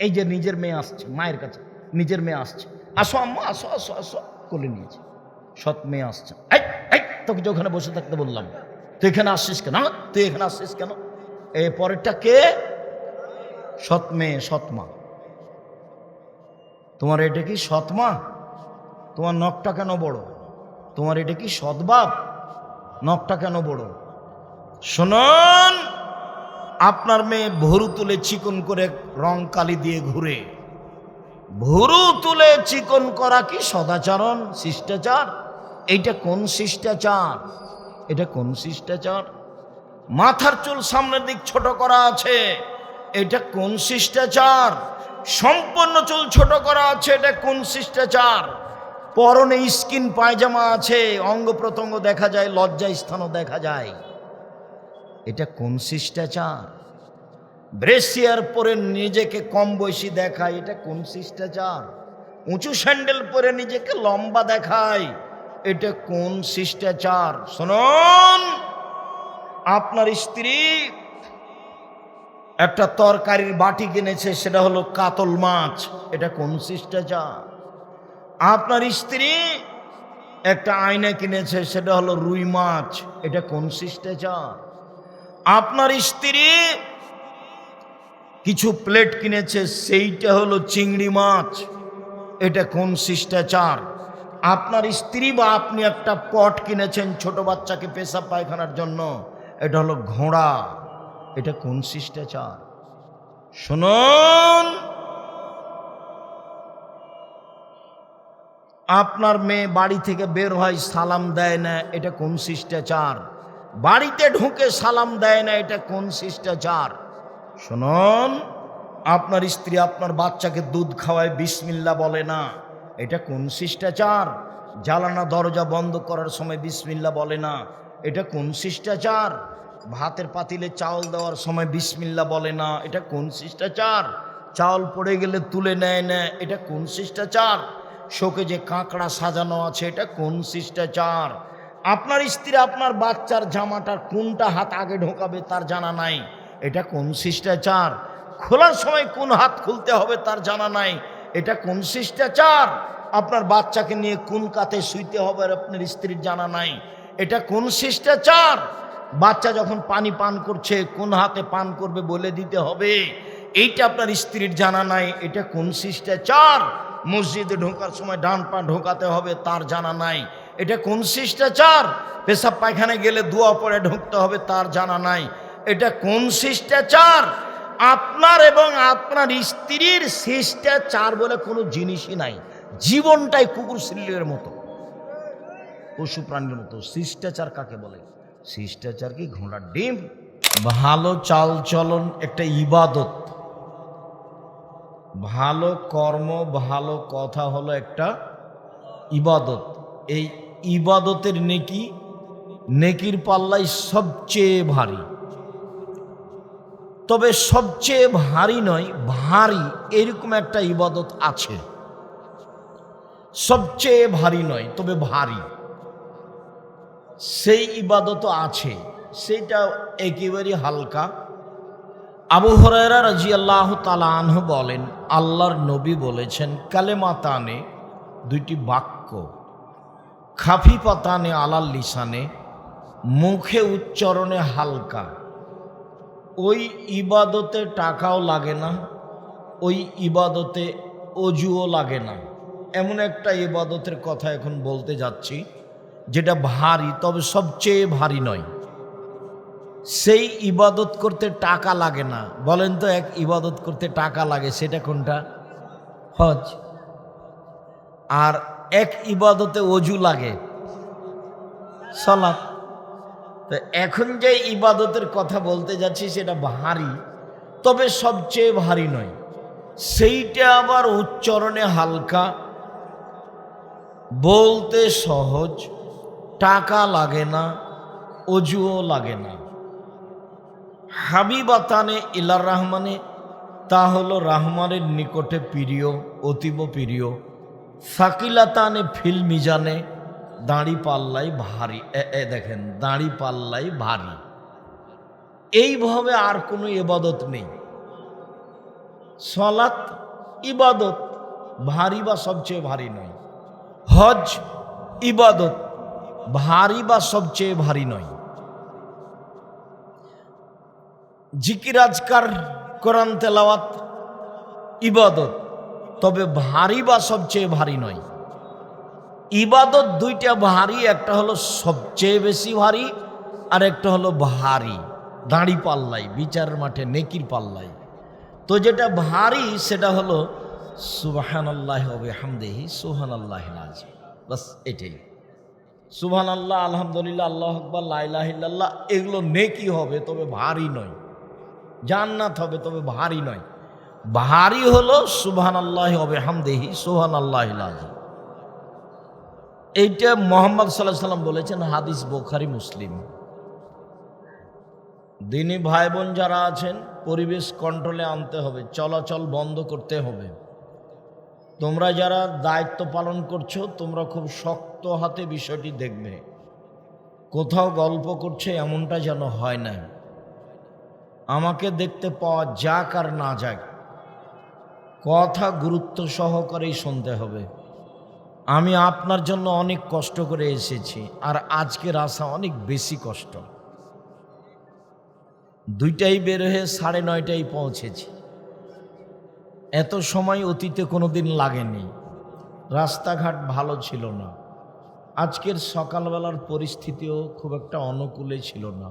এই যে নিজের মেয়ে আসছে মায়ের কাছে, নিজের মেয়ে আসছে, আসো আম্মা আসো আসো আসো, কোলে নিয়েছে। সৎ মেয়ে আসছে, এই এই তোকে যে ওখানে বসে থাকতে বললাম, তুই এখানে আসছিস কেন, তুই এখানে আসছিস কেন? এ পরেরটা কে? সৎ মেয়ে, সৎ মা। তোমার এটা কি সৎ মা? তোমার নখটা কেন বড়? তোমার এটা কি সৎ বাপ? নখটা কেন বড়? শুনুন, আপনার মেয়ে ভুরু তুলে চিকন করে রং কালি দিয়ে ঘুরে, ভুরু তুলে চিকন করা কি সদাচরণ, শিষ্টাচার? এইটা কোন শিষ্টাচার? এটা কোন শিষ্টাচার? মাথার চুল সামনের দিক ছোট করা আছে, এটা কোন শিষ্টাচার? সম্পূর্ণ চুল ছোট করা আছে, এটা কোন শিষ্টাচার? পরনে স্কিন পায়জামা আছে, অঙ্গ প্রত্যঙ্গ দেখা যায়, লজ্জা স্থানও দেখা যায়, এটা কোন শিষ্টাচার? ব্রেসিয়ার পরে নিজেকে কম বয়সী দেখায়, এটা কোন শিষ্টাচার? উঁচু স্যান্ডেল পরে নিজেকে লম্বা দেখায়, এটা কোন শিষ্টাচার? শুনুন, আপনার স্ত্রী একটা তরকারির বাটি কিনেছে, সেটা হলো কাতল মাছ, এটা কোন শিষ্টাচার? আপনার স্ত্রী একটা আয়না কিনেছে, সেটা হলো রুই মাছ, এটা কোন শিষ্টাচার? আপনার স্ত্রী কিছু প্লেট কিনেছে, সেইটা হলো চিংড়ি মাছ, এটা কোন শিষ্টাচার? আপনার স্ত্রী বা আপনি একটা পট কিনেছেন ছোট বাচ্চাকে পেশাব পায়খানার জন্য, এটা হলো ঘোড়া, এটা কোন শিষ্টাচার? শুনুন, আপনার মেয়ে বাড়ি থেকে বের হয় সালাম দেয় না, এটা কোন শিষ্টাচার? বাড়িতে ঢুকে সালাম দেয় না, এটা কোন শিষ্টাচার? শুনুন, আপনার স্ত্রী আপনার বাচ্চাকে দুধ খাওয়ায়, বিসমিল্লাহ বলে না, এটা কোন শিষ্টাচার? জানালা দরজা বন্ধ করার সময় বিসমিল্লাহ বলে না, এটা কোন শিষ্টাচার? ভাতের পাতিলে চাউল দেওয়ার সময় বিসমিল্লাহ বলে না, এটা কোন শিষ্টাচার? চাউল পড়ে গেলে তুলে নেয় না, এটা কোন শিষ্টাচার? শোকে যে কাঁকড়া সাজানো আছে, এটা কোন শিষ্টাচার? আপনার স্ত্রী আপনার বাচ্চার জামাটার কোনটা হাত আগে ঢোকাবে তার জানা নাই, এটা কোন শিষ্টাচার? খোলার সময় কোন হাত খুলতে হবে তার জানা নাই, এটা কোন শিষ্টাচার? আপনার বাচ্চাকে নিয়ে কোন কাতে শুইতে হবে আপনার স্ত্রীর জানা নাই, এটা কোন শিষ্টাচার? বাচ্চা যখন পানি পান করছে কোন হাতে পান করবে বলে দিতে হবে, এইটা আপনার স্ত্রীর জানা নাই, এটা কোন শিষ্টাচার? মসজিদে ঢোকার সময় ডান পা ঢোকাতে হবে তার জানা নাই, এটা কোন শিষ্টাচার? পেশাব পায়খানায় গেলে দোয়া পড়ে ঢুকতে হবে তার জানা নাই, এটা কোন শিষ্টাচার? আপনার এবং আপনার স্ত্রীর শিষ্টাচার বলে কোনো জিনিসই নাই। জীবনটাই কুকুর শিল্লের মতো, পশু প্রাণীর মতো। শিষ্টাচার কাকে বলে? শিষ্টাচার কি ঘোড়ার ডিম? ভালো চাল চলন একটা ইবাদত, ভালো কর্ম ভালো কথা হলো একটা ইবাদত। এই ইবাদতের নেকি, নেকির পাল্লাই সবচেয়ে ভারী। তবে সবচেয়ে ভারী নয়, ভারী এরকম একটা ইবাদত আছে, সবচেয়ে ভারী নয় তবে ভারী, সেই ইবাদত আছে, সেটা একেবারে হালকা। আবু হুরায়রা রাদিয়াল্লাহু তাআলা আনহু বলেন, আল্লাহর নবী বলেছেন, কালেমাতানে, দুইটি বাক্য, খাফিফাতানে আলাল লিসানে, মুখে উচ্চারণে হালকা, ওই ইবাদতে টাকাও লাগে না, ওই ইবাদতে অজুও লাগে না। এমন একটা ইবাদতের কথা এখন বলতে যাচ্ছি যেটা ভারী তবে সবচেয়ে ভারী নয়। সেই ইবাদত করতে টাকা লাগে না। বলেন তো, এক ইবাদত করতে টাকা লাগে, সেটা কোনটা? হজ। আর এক ইবাদতে অজু লাগে, সালাত। তো এখন যে ইবাদতের কথা বলতে যাচ্ছি সেটা ভারী তবে সবচেয়ে ভারী নয়, সেইটা আবার উচ্চারণে হালকা, বলতে সহজ, টাকা লাগে না, অজুও লাগে না। হাবিবাতানে ইলার রহমানে, তা হলো রহমানের নিকটে প্রিয়, অতীব প্রিয়। সাকিলাতানে ফিল মিজানে, দাঁড়ি পাল্লাই ভারী। দেখেন, দাঁড়ি পাল্লাই ভারী। এইভাবে আর কোনো ইবাদত নেই। সালাত ইবাদত, ভারী বা সবচেয়ে ভারী নয়। হজ ইবাদত, ভারী বা সবচেয়ে ভারী নয়। জিকির আজকার, কোরআন তেলাওয়াত ইবাদত, তবে ভারী বা সবচেয়ে ভারী নয়। ইবাদত দুইটা ভারী, একটা হলো সবচেয়ে বেশি ভারী আর একটা হলো ভারী দাঁড়ি পাল্লাই, বিচারের মাঠে নেকির পাল্লাই। তো যেটা ভারী সেটা হলো সুবহানাল্লাহি ওয়া বিহামদিহি সুবহানাল্লাহিল আযীম, বাস এটাই। সুবহানাল্লাহ, আলহামদুলিল্লাহ, আল্লাহু আকবার, লা ইলাহা ইল্লাল্লাহ, এগুলো নেকি হবে তবে ভারী নয়। জান্নাত হবে তবে ভারী নয়। ভারী হলো সুবহানাল্লাহি ওয়া বিহামদিহি সুবহানাল্লাহিল আযীম। এইটা মুহাম্মদ সাল্লাল্লাহু আলাইহি সাল্লাম বলেছেন, হাদিস বুখারী মুসলিম। দিনী ভাই বোন যারা আছেন, পরিবেশ কন্ট্রোলে আনতে হবে, চলাচল বন্ধ করতে হবে। তোমরা যারা দায়িত্ব পালন করছো, তোমরা খুব শক্ত হাতে বিষয়টি দেখবে। কোথাও গল্প করছে এমনটা যেন হয় না। আমাকে দেখতে পাওয়া যাক আর না যাক, কথা গুরুত্ব সহকারেই শুনতে হবে। আমি আপনার জন্য অনেক কষ্ট করে এসেছি, আর আজকের আসা অনেক বেশি কষ্ট। 2টায় বের হয়ে 9:30টায় পৌঁছেছি। এত সময় অতীতে কোনোদিন লাগেনি। রাস্তাঘাট ভালো ছিল না। আজকের সকালবেলার পরিস্থিতিও খুব একটা অনুকূলে ছিল না।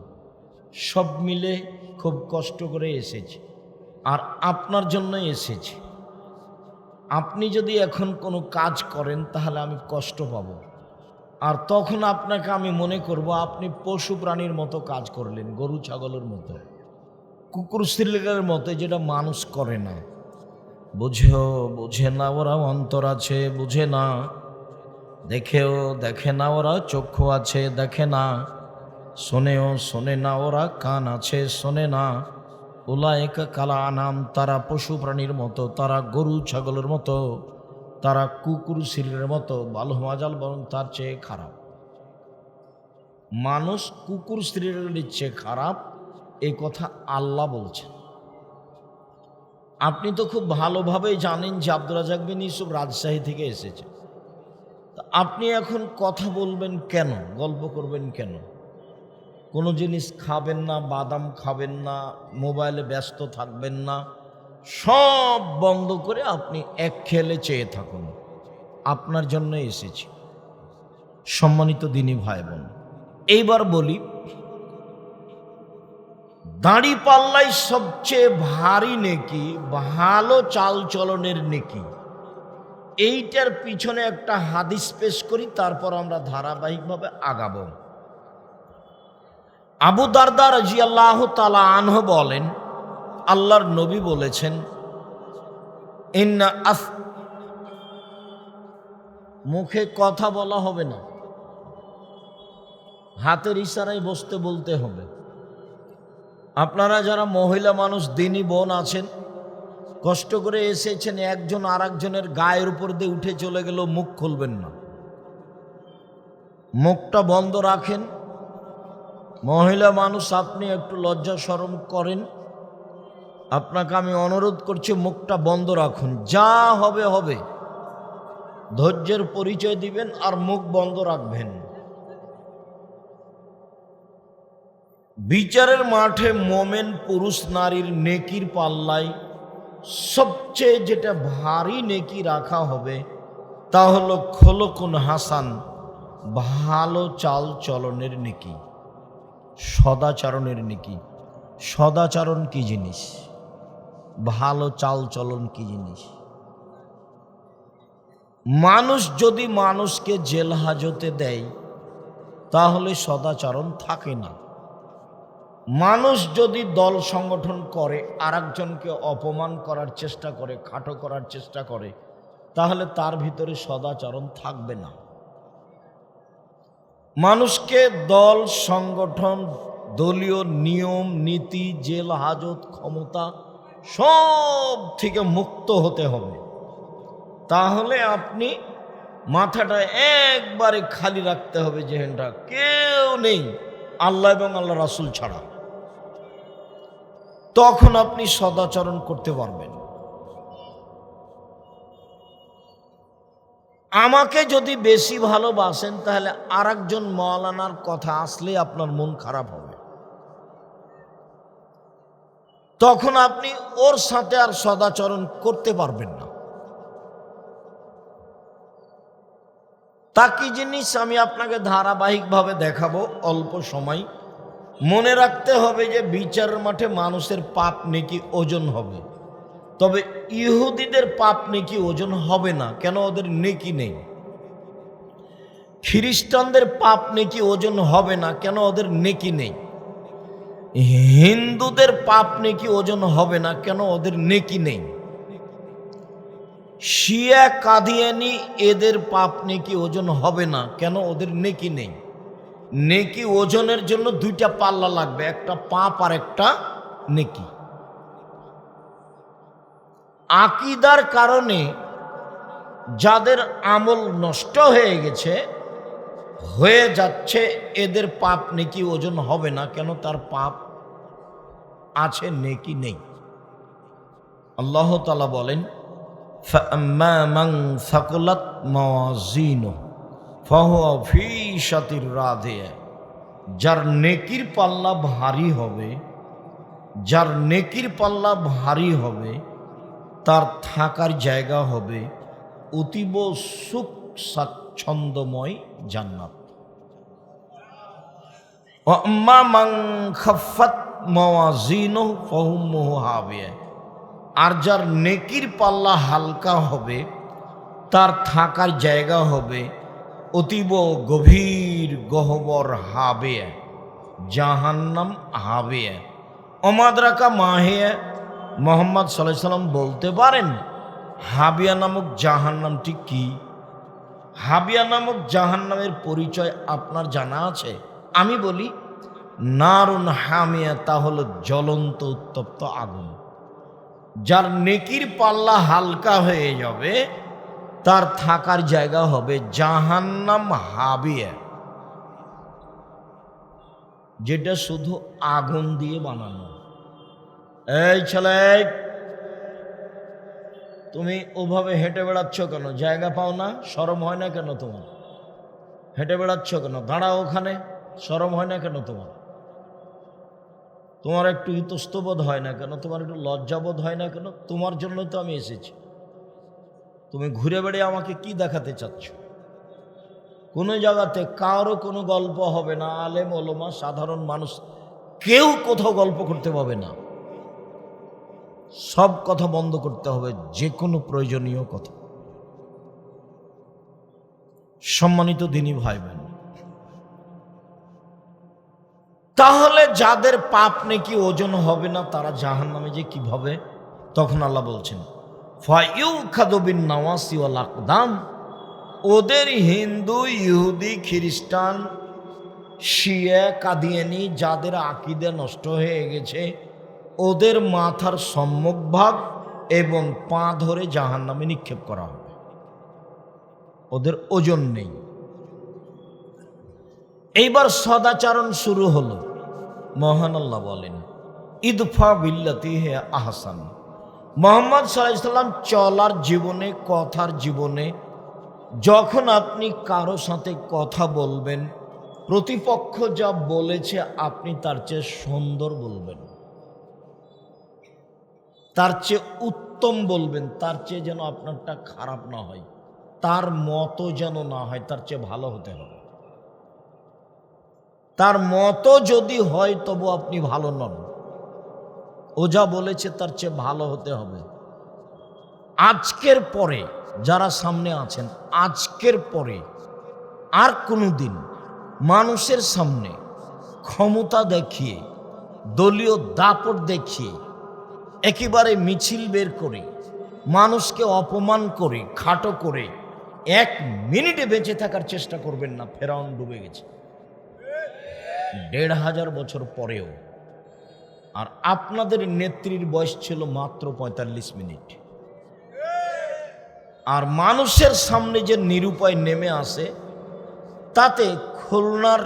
সব মিলে খুব কষ্ট করে এসেছি, আর আপনার জন্যই এসেছি। আপনি যদি এখন কোনো কাজ করেন তাহলে আমি কষ্ট পাব, আর তখন আপনাকে আমি মনে করব আপনি পশু প্রাণীর মতো কাজ করলেন, গরু ছাগলের মতো, কুকুর শ্রীলের মতো, যেটা মানুষ করে না। বুঝে না ওরা অন্তর আছে, বুঝে না। দেখেও দেখে না ওরা চক্ষু আছে, দেখে না। শোনে না ওরা কান আছে, শোনে না। উলায়েকা কালা আনাম, তারা পশু প্রাণীর মতো, তারা গরু ছাগলের মতো, তারা কুকুর শিলের মতো, বাল মাজাল, বরং তার চেয়ে খারাপ। মানুষ কুকুর শ্রীলের চেয়ে খারাপ, এই কথা আল্লাহ বলছেন। আপনি তো খুব ভালোভাবেই জানেন যে আব্দুর রাজ্জাক বিন ইউসুফ রাজশাহী থেকে এসেছে। আপনি এখন কথা বলবেন কেন, গল্প করবেন কেন? কোনো জিনিস খাবেন না, বাদাম খাবেন না, মোবাইলে ব্যস্ত থাকবেন না, সব বন্ধ করে আপনি এক খেলে চেয়ে থাকুন। আপনার জন্য এসেছি। সম্মানিত দিনী ভাই বোন, এইবার বলি, দাঁড়ি পাল্লাই সবচেয়ে ভারী নেকি ভালো চাল চলনের নেকি। এইটার পিছনে একটা হাদিস পেশ করি, তারপর আমরা ধারাবাহিকভাবে আগাবো। আবু দারদা রাদিয়াল্লাহু তাআলা আনহু বলেন, আল্লাহর নবী বলেছেন, মুখে কথা বলা হবে না, হাতের ইশারায় বসতে বলতে হবে। আপনারা যারা মহিলা মানুষ, দিনী বোন আছেন, কষ্ট করে এসেছেন, একজন আর একজনের গায়ের উপর দিয়ে উঠে চলে গেল, মুখ খুলবেন না, মুখটা বন্ধ রাখেন। মহিলা মানুষ, আপনি একটু লজ্জা শরম করেন, আপনাকে আমি অনুরোধ করছি মুখটা বন্ধ রাখুন। যা হবে হবে, ধৈর্যের পরিচয় দিবেন আর মুখ বন্ধ রাখবেন। বিচারের মাঠে মোমেন পুরুষ নারীর নেকির পাল্লায় সবচেয়ে যেটা ভারী নেকি রাখা হবে তা হলো খোলকুন হাসান, ভালো চাল চলনের নেকি, সদাচরণের নেকি। সদাচরণ কি জিনিস, ভালো চাল চলন কি জিনিস? মানুষ যদি মানুষকে জেল হাজতে দেয় তাহলে সদাচরণ থাকে না। মানুষ যদি দল সংগঠন করে, আরেকজনকে অপমান করার চেষ্টা করে, খাটো করার চেষ্টা করে, তাহলে তার ভিতরে সদাচরণ থাকবে না। মানুষকে দল সংগঠন, দলীয় নিয়ম নীতি, জেল হাজত, ক্ষমতা সব থেকে মুক্ত হতে হবে। তাহলে আপনি মাথাটা একবারে খালি রাখতে হবে, যে কেউ নেই আল্লাহ এবং আল্লাহ রাসূল ছাড়া। তখন আপনি সদাচরণ করতে পারবেন। আমাকে যদি বেশি ভালোবাসেন তাহলে আরেকজন মাওলানার কথা আসলে আপনার মন খারাপ হবে, তখন আপনি ওর সাথে আর সদাচরণ করতে পারবেন না। তা কি জিনিস আমি আপনাকে ধারাবাহিকভাবে দেখাবো অল্প সময়। মনে রাখতে হবে যে বিচারের মাঠে মানুষের পাপ নেকি ওজন হবে, তবে ইহুদিদের পাপ নেকি ওজন হবে না, কেন? ওদের নেকি নেই। খ্রিস্টানদের পাপ নেকি ওজন হবে না, কেন? ওদের নেকি নেই। হিন্দুদের পাপ নেকি ওজন হবে না, কেন? ওদের নেকি নেই। শিয়া কাদিয়ানি এদের পাপ নেকি ওজন হবে না, কেন? ওদের নেকি নেই। নেকি ওজনের জন্য দুইটা পাল্লা লাগবে, একটা পাপ আর একটা নেকি। আকীদার কারণে যাদের আমল নষ্ট হয়ে গেছে, হয়ে যাচ্ছে, এদের পাপ নেকি ওজন হবে না, কেন? তার পাপ আছে, নেকি নেই। আল্লাহ তাআলা বলেন, ফাআম্মা মান সাকুলাত মাওয়াজিনুহু ফাহুয়া ফি ঈশাতির রাদিয়া। যার নেকির পাল্লা ভারী হবে, যার নেকির পাল্লা ভারী হবে, তার থাকার জায়গা হবে অতীব সুখ স্বাচ্ছন্দ্যময় জান্নাত। ওয়া আম্মা মান খাফফাত মাওয়াজিনুহু ফাহুম্মুহু হাবিয়া। আর যার নেকির পাল্লা হালকা হবে, তার থাকার জায়গা হবে অতীব গভীর গহ্বর হাবিয়া, জাহান্নাম হাবিয়া। অমাদরাকা মাহিয়া। মুহাম্মদ সাল্লাল্লাহু আলাইহি সাল্লাম বলতে পারেন হাবিয়া নামক জাহান্নামটি কি? হাবিয়া নামক জাহান্নামের পরিচয় আপনার জানা আছে? আমি বলি, নারুন হামিয়া, তা হলো জ্বলন্ত উত্তপ্ত আগুন। যার নেকির পাল্লা হালকা হয়ে যাবে, তার থাকার জায়গা হবে জাহান্নাম হাবিয়া, যেটা শুধু আগুন দিয়ে বানানো। এই ছেলে, তুমি ওভাবে হেঁটে বেড়াচ্ছ কেন? জায়গা পাও না? শরম হয় না কেন তোমার? হেঁটে বেড়াচ্ছ কেন? দাঁড়াও ওখানে। শরম হয় না কেন তোমার? তোমার একটু ইতস্তবোধ হয় না কেন? তোমার একটু লজ্জাবোধ হয় না কেন? তোমার জন্য তো আমি এসেছি। তুমি ঘুরে বেড়ে আমাকে কি দেখাতে চাচ্ছ? কোনো জায়গাতে কারো কোনো গল্প হবে না। আলেম ওলামা সাধারণ মানুষ কেউ কোথাও গল্প করতে পাবে না। সব কথা বন্ধ করতে হবে, যে কোনো প্রয়োজনীয় কথা। সম্মানিত দিনী ভাই বোন, তাহলে যাদের পাপ নেকি ওজন হবে না, তারা জাহান্নামে যে কিভাবে? তখন আল্লাহ বলছেন, ফায়ুখাযু বিন নাওয়াসি ওয়াল আকদাম। ওদের হিন্দু, ইহুদি, খ্রিস্টান, শিয়া, কাদিয়ানি যাদের আকীদা নষ্ট হয়ে গেছে, ওদের মাথার সম্মুখভাগ এবং পা ধরে জাহান্নামে নিক্ষেপ করা হবে। ওদের ওজন নেই। এইবার সদাচরণ শুরু হলো। মহান আল্লাহ বলেন, ইদফা বিল্লাতি হে আহসান। মুহাম্মদ সাল্লাল্লাহু আলাইহি সাল্লাম চলার জীবনে, কথার জীবনে, যখন আপনি কারো সাথে কথা বলবেন, প্রতিপক্ষ যা বলেছে আপনি তার চেয়ে সুন্দর বলবেন, তার চেয়ে উত্তম বলবেন, তার চেয়ে যেন আপনারটা খারাপ না হয়, তার মতো যেন না হয়, তার চেয়ে ভালো হতে হবে। তার মতো যদি হয় তবু আপনি ভালো নন। ও যা বলেছে তার চেয়ে ভালো হতে হবে। আজকের পরে যারা সামনে আছেন, আজকের পরে আর কোনো দিন মানুষের সামনে ক্ষমতা দেখিয়ে, দলীয় দাপট দেখিয়ে, একেবারে মিছিল বের করে, মানুষকে অপমান করে, খাটো করে 1 মিনিটে বেঁচে থাকার চেষ্টা করবেন না। ফেরাউন ডুবে গেছে 1500 বছর পরেও, আর আপনাদের নেত্রীর বয়স ছিল মাত্র 45 মিনিট। আর মানুষের সামনে যে নিরুপায় নেমে আসে, তাতে খুলনার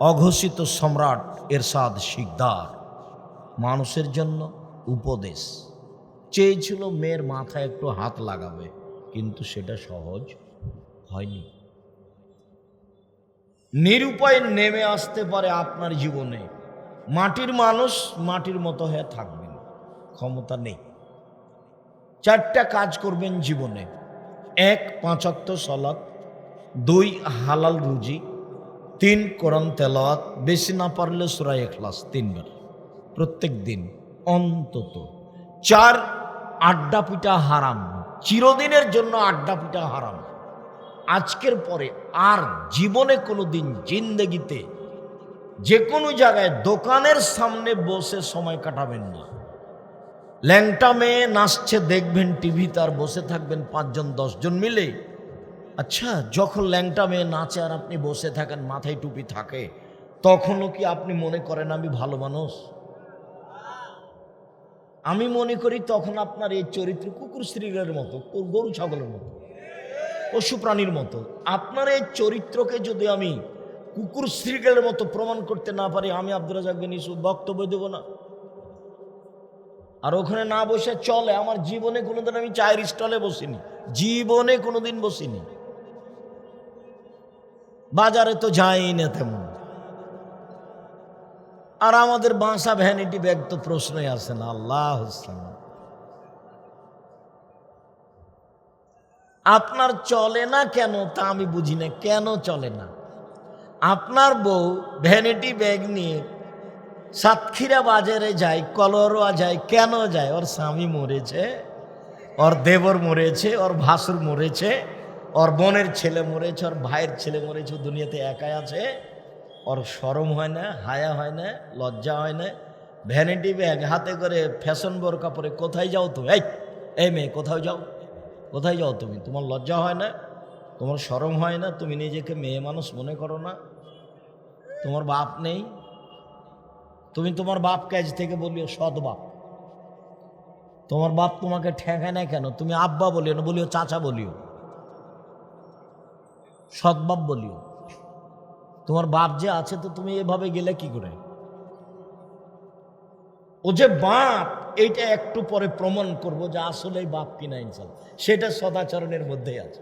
অঘোষিত সম্রাট এরশাদ শিকদার মানুষের জন্য উপদেশ চেয়েছিল, মেয়ের মাথায় একটু হাত লাগাবে, কিন্তু সেটা সহজ হয়নি। নিরুপায় নেমে আসতে পারে আপনার জীবনে। মাটির মানুষ মাটির মতো হয়ে থাকবেন, ক্ষমতা নেই। 4টা কাজ করবেন জীবনে। 1, 5 ওয়াক্ত সালাত, 2, হালাল রুজি, 3, কোরআন তেলাওয়াত, বেশি না পারলে সূরা ইখলাস 3 বার প্রত্যেক দিন অন্তত। 4, আড্ডা পিটা হারাম, চিরদিনের জন্য আড্ডা পিটা হারাম। আজকের পরে আর জীবনে কোনো দিন জিন্দেগিতে যে কোনো জায়গায় দোকানের সামনে বসে সময় কাটাবেন না। ল্যাংটা মেয়ে নাচছে দেখবেন টিভিতে, আর বসে থাকবেন 5 জন 10 জন মিলে। আচ্ছা, যখন ল্যাংটা মেয়ে নাচে আর আপনি বসে থাকেন, মাথায় টুপি থাকে, তখনও কি আপনি মনে করেন আমি ভালো মানুষ? আমি মনে করি তখন আপনার এই চরিত্র কুকুর শ্রীরের মতো, গরু ছাগলের মতো, পশু প্রাণীর মতো। আপনার এই চরিত্রকে যদি আমি কুকুর শ্রীগেলের মতো প্রমাণ করতে না পারি, আমি আব্দুর রাজ্জাক বিন ইউসুফ বক্তব্য দেব না। আর ওখানে না বসে চলে, আমার জীবনে কোনোদিন আমি চায়ের স্টলে বসিনি, জীবনে কোনোদিন বসিনি, বাজারে তো যাই না তেমন। আর আমাদের বাসা ভ্যানিটি ব্যাগ তো প্রশ্নই আসে না। আল্লাহ আপনার চলে না কেন তা আমি বুঝি না, কেন চলে না? আপনার বউ ভ্যানিটি ব্যাগ নিয়ে সাতক্ষীরা বাজারে যায়, কলরোয়া যায়, কেন যায়? ওর স্বামী মরেছে, ওর দেবর মরেছে, ওর ভাসুর মরেছে, ওর বোনের ছেলে মরেছে, ওর ভাইয়ের ছেলে মরেছে, দুনিয়াতে একাই আছে। ওর শরম হয় না, হায়া হয় না, লজ্জা হয় না? ভ্যানিটি ব্যাগ হাতে করে ফ্যাশন বোরকা পরে কোথায় যাও তুমি? এই মেয়ে, কোথায় যাও? কোথায় যাও তুমি? তোমার লজ্জা হয় না? তোমার শরম হয় না? তুমি নিজেকে মেয়ে মানুষ মনে করো না? তোমার বাপ নেই? তুমি তোমার বাপকে আজ থেকে বলিও সৎ বাপ। তোমার বাপ তোমাকে ঠেকায় না কেন? তুমি আব্বা বলিও না, বলিও চাচা, বলিও সৎ বাপ বলিও। তোমার বাপ যে আছে, তো তুমি এভাবে গেলে কি করে? ও যে বাপ, এইটা একটু পরে প্রমাণ করবো যে আসলেই বাপ কিনা ইনশাআল্লাহ। সেটা সদাচরণের মধ্যেই আছে।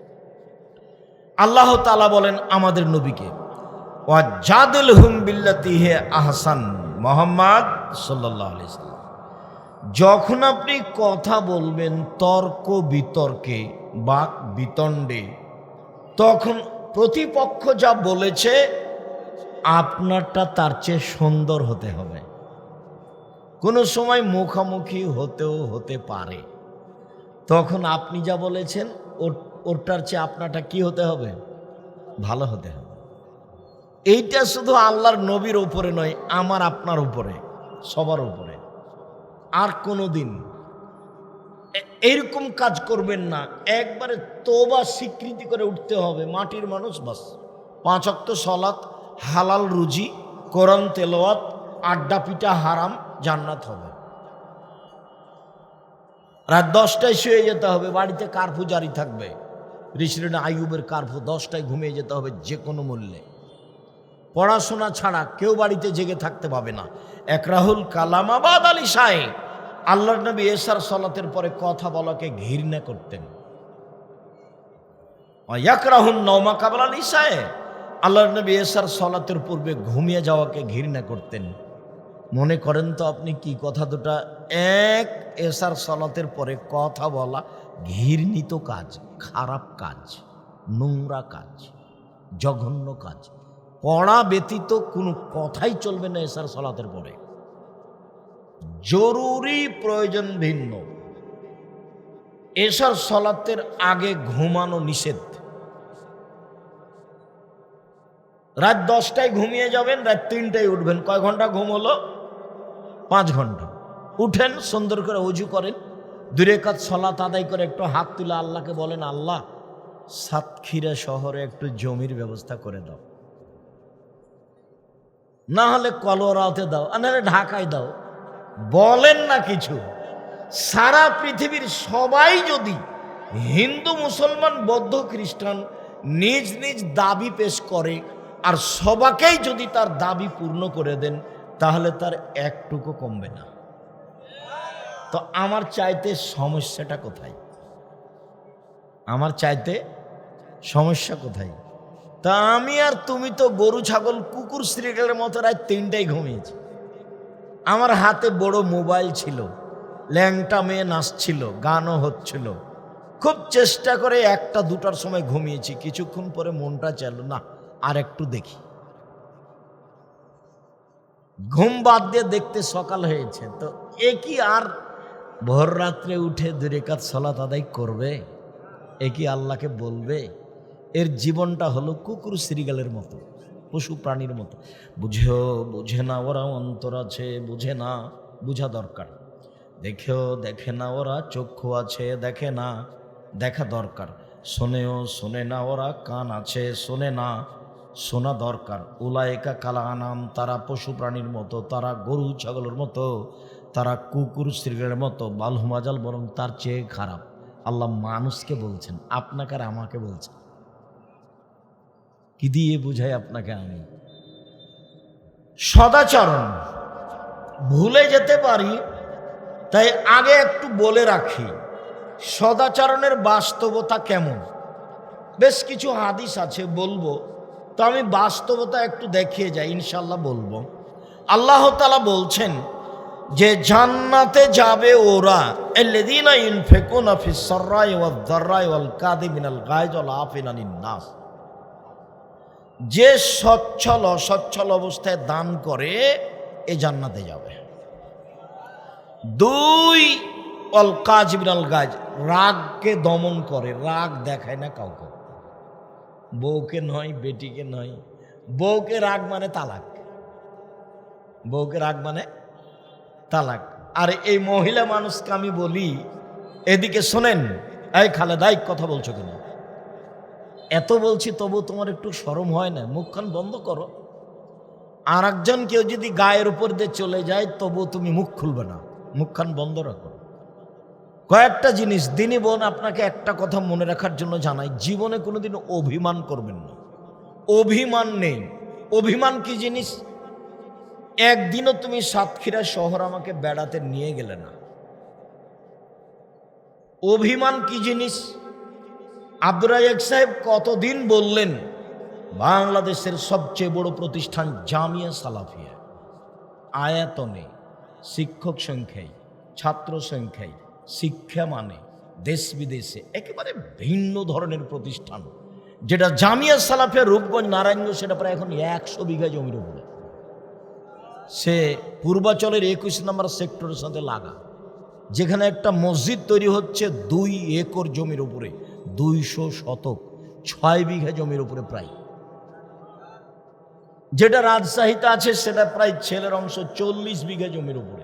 আল্লাহ তাআলা বলেন আমাদের নবীকে, ওয়াজাদিলহুম বিল্লাতি হি আহসান, মুহাম্মদ সাল্লাল্লাহু আলাইহি সাল্লাম, যখন আপনি কথা বলবেন তর্ক বিতর্কে, বাক বিতণ্ডে, তখন প্রতিপক্ষ যা বলেছে আপনারটা তার চেয়ে সুন্দর হতে হবে। কোনো সময় মুখামুখি হতেও হতে পারে, তখন আপনি যা বলেছেন ওরটার চেয়ে আপনারটা কি হতে হবে? ভালো হতে হবে। এইটা শুধু আল্লাহর নবীর উপরে নয়, আমার আপনার উপরে, সবার উপরে। আর কোনো দিন এইরকম কাজ করবেন না। একবারে তোবা স্বীকৃতি করে উঠতে হবে, মাটির মানুষ বাস। 5 ওয়াক্ত সালাত, হালাল রুজি, কোরআন তেলাওয়াত, আড্ডা পিটা হারাম, জান্নাত হবে। রাত 10টায় শুয়ে যেতে হবে, বাড়িতে কারফু জারি থাকবে। ঋষিরা আইয়ুবের কারফু, 10টায় ঘুমিয়ে যেতে হবে যে কোনো মূল্যে। পড়াশোনা ছাড়া কেউ বাড়িতে জেগে থাকতে পাবে না। একরাহুল কালামাবাদ আলী শাহে, আল্লাহর নবী এশার সালাতের পরে কথা বলাকে ঘৃণা করতেন। ইয়াকরাহুন নওমা কাবলা আলী শাহে, আল্লাহর নবী এশার সালাতের পূর্বে ঘুমিয়ে যাওয়াকে ঘৃণা করতেন। মনে করেন তো আপনি কি কথা দুটা? এক, এশার সালাতের পরে কথা বলা ঘৃণিত কাজ, খারাপ কাজ, নোংরা কাজ, জঘন্য কাজ। পড়া ব্যতীত কোনো কথাই চলবে না এশার সালাতের পরে। জরুরি প্রয়োজন ভিন্ন। এশার সালাতের আগে ঘুমানো নিষেধ। রাত 10টায় ঘুমিয়ে যাবেন, রাত 3টায় উঠবেন। কয় ঘন্টা ঘুম হলো? 5 ঘন্টা। উঠেন, সুন্দর করে ওযু করেন, 2 রাকাত সালাত আদায় করে একটু হাত তুলে আল্লাহকে বলেন, আল্লাহ সাতক্ষীরা শহরে একটু জমির ব্যবস্থা করে দাও, না হলে কলরাতে দাও, আর নাহলে ঢাকায় দাও। বলেন না কিছু। সারা পৃথিবীর সবাই যদি, হিন্দু মুসলমান বৌদ্ধ খ্রিস্টান, নিজ নিজ দাবি পেশ করে আর সবাকেই যদি তার দাবি পূর্ণ করে দেন, তাহলে তার একটুকু কমবে না। তো আমার চাইতে সমস্যাটা কোথায়? আমার চাইতে সমস্যা কোথায়? তা আমি আর তুমি তো গরু ছাগল কুকুর শ্রীগালের মতো রাত 3টায় ঘুমিয়েছি। আমার হাতে বড় মোবাইল ছিল, ল্যাংটা মেয়ে নাচছিল, গানও হচ্ছিল। খুব চেষ্টা করে 1টা 2টার সময় ঘুমিয়েছি। কিছুক্ষণ পরে মনটা চাইল না আর একটু দেখি। ঘুম বাদ দিয়ে দেখতে সকাল হয়েছে। তো এ কি আর ভোর রাত্রে উঠে 2 রাকাত সালাত আদায় করবে? এ কি আল্লাহকে বলবে? এর জীবনটা হলো কুকুর শ্রীগালের মতো, পশু প্রাণীর মতো। বুঝে না ওরা, অন্তর আছে বুঝে না, বুঝা দরকার। দেখে না ওরা, চক্ষু আছে দেখে না, দেখা দরকার। শোনে না ওরা, কান আছে শোনে না, শোনা দরকার। উলায়েকা কালা আনাম, তারা পশু প্রাণীর মতো, তারা গরু ছাগলের মতো, তারা কুকুর শ্রীগালের মতো। বালহুমাজাল, বরং তার চেয়ে খারাপ। আল্লাহ মানুষকে বলছেন, আপনাকে আর আমাকে বলছেন। কি দিয়ে বুঝাই আপনাকে আমি? সদাচরণ ভুলে যেতে পারি, তাই আগে একটু বলে রাখি সদাচরণের বাস্তবতা কেমন। বেশ কিছু হাদিস আছে বলবো, তো আমি বাস্তবতা একটু দেখিয়ে যাই, ইনশাল্লাহ বলবো। আল্লাহ তাআলা বলছেন যে জান্নাতে যাবে ওরা, আল্লাযীনা ইউনফিকুনা ফিস সাররাই ওয়াদ দাররাই ওয়াল কাযিমিনাল গায়জ ওয়াল আফিনা আনিন নাস, যে সচ্ছল অসচ্ছল অবস্থায় দান করে এ জান্নাতে যাবে। 2 ওয়াল কাযিমিনাল গায়জ, রাগকে দমন করে, রাগ দেখায় না কাউকে, বউকে নয়, বেটিকে নয়। বউকে রাগ মানে তালাক, বউকে রাগ মানে তালাক। আর এই মহিলা মানুষকে আমি বলি, এদিকে শোনেন, এই খালেদা কথা বলছো কেন? এত বলছি তবু তোমার একটু শরম হয় না? মুখখান বন্ধ করো। আর একজন কেউ যদি গায়ের উপর দিয়ে চলে যায় তবু তুমি মুখ খুলবে না, মুখখান বন্ধ রাখো। কয়েকটা জিনিস দিনী বোন আপনাকে একটা কথা মনে রাখার জন্য জানাই, জীবনে কোনোদিন অভিমান করবেন না। অভিমান নেই। অভিমান কি জিনিস? একদিনও তুমি সাতক্ষীরা শহর আমাকে বেড়াতে নিয়ে গেলে না। অভিমান কি জিনিস? আব্দুর রাজ্জাক সাহেব কতদিন বললেন বাংলাদেশের সবচেয়ে বড় প্রতিষ্ঠান জামিয়া সালাফিয়া, আয়াতনে, শিক্ষক সংখ্যায়, ছাত্র সংখ্যায়, শিক্ষা মানে দেশ বিদেশে একেবারে ভিন্ন ধরনের প্রতিষ্ঠান, যেটা জামিয়া সালাফিয়া রূপগঞ্জ নারায়ণগঞ্জ, সেটা প্রায় এখন 100 বিঘা জমির উপরে। সে পূর্বাচলের 21 নম্বর সেক্টরের সাথে লাগা, যেখানে একটা মসজিদ তৈরি হচ্ছে 2 একর জমির উপরে, 200 শতক, 6 বিঘা জমির উপরে প্রায়। যেটা রাজশাহীতে আছে সেটা প্রায় ছেলের অংশ 40 বিঘা জমির উপরে।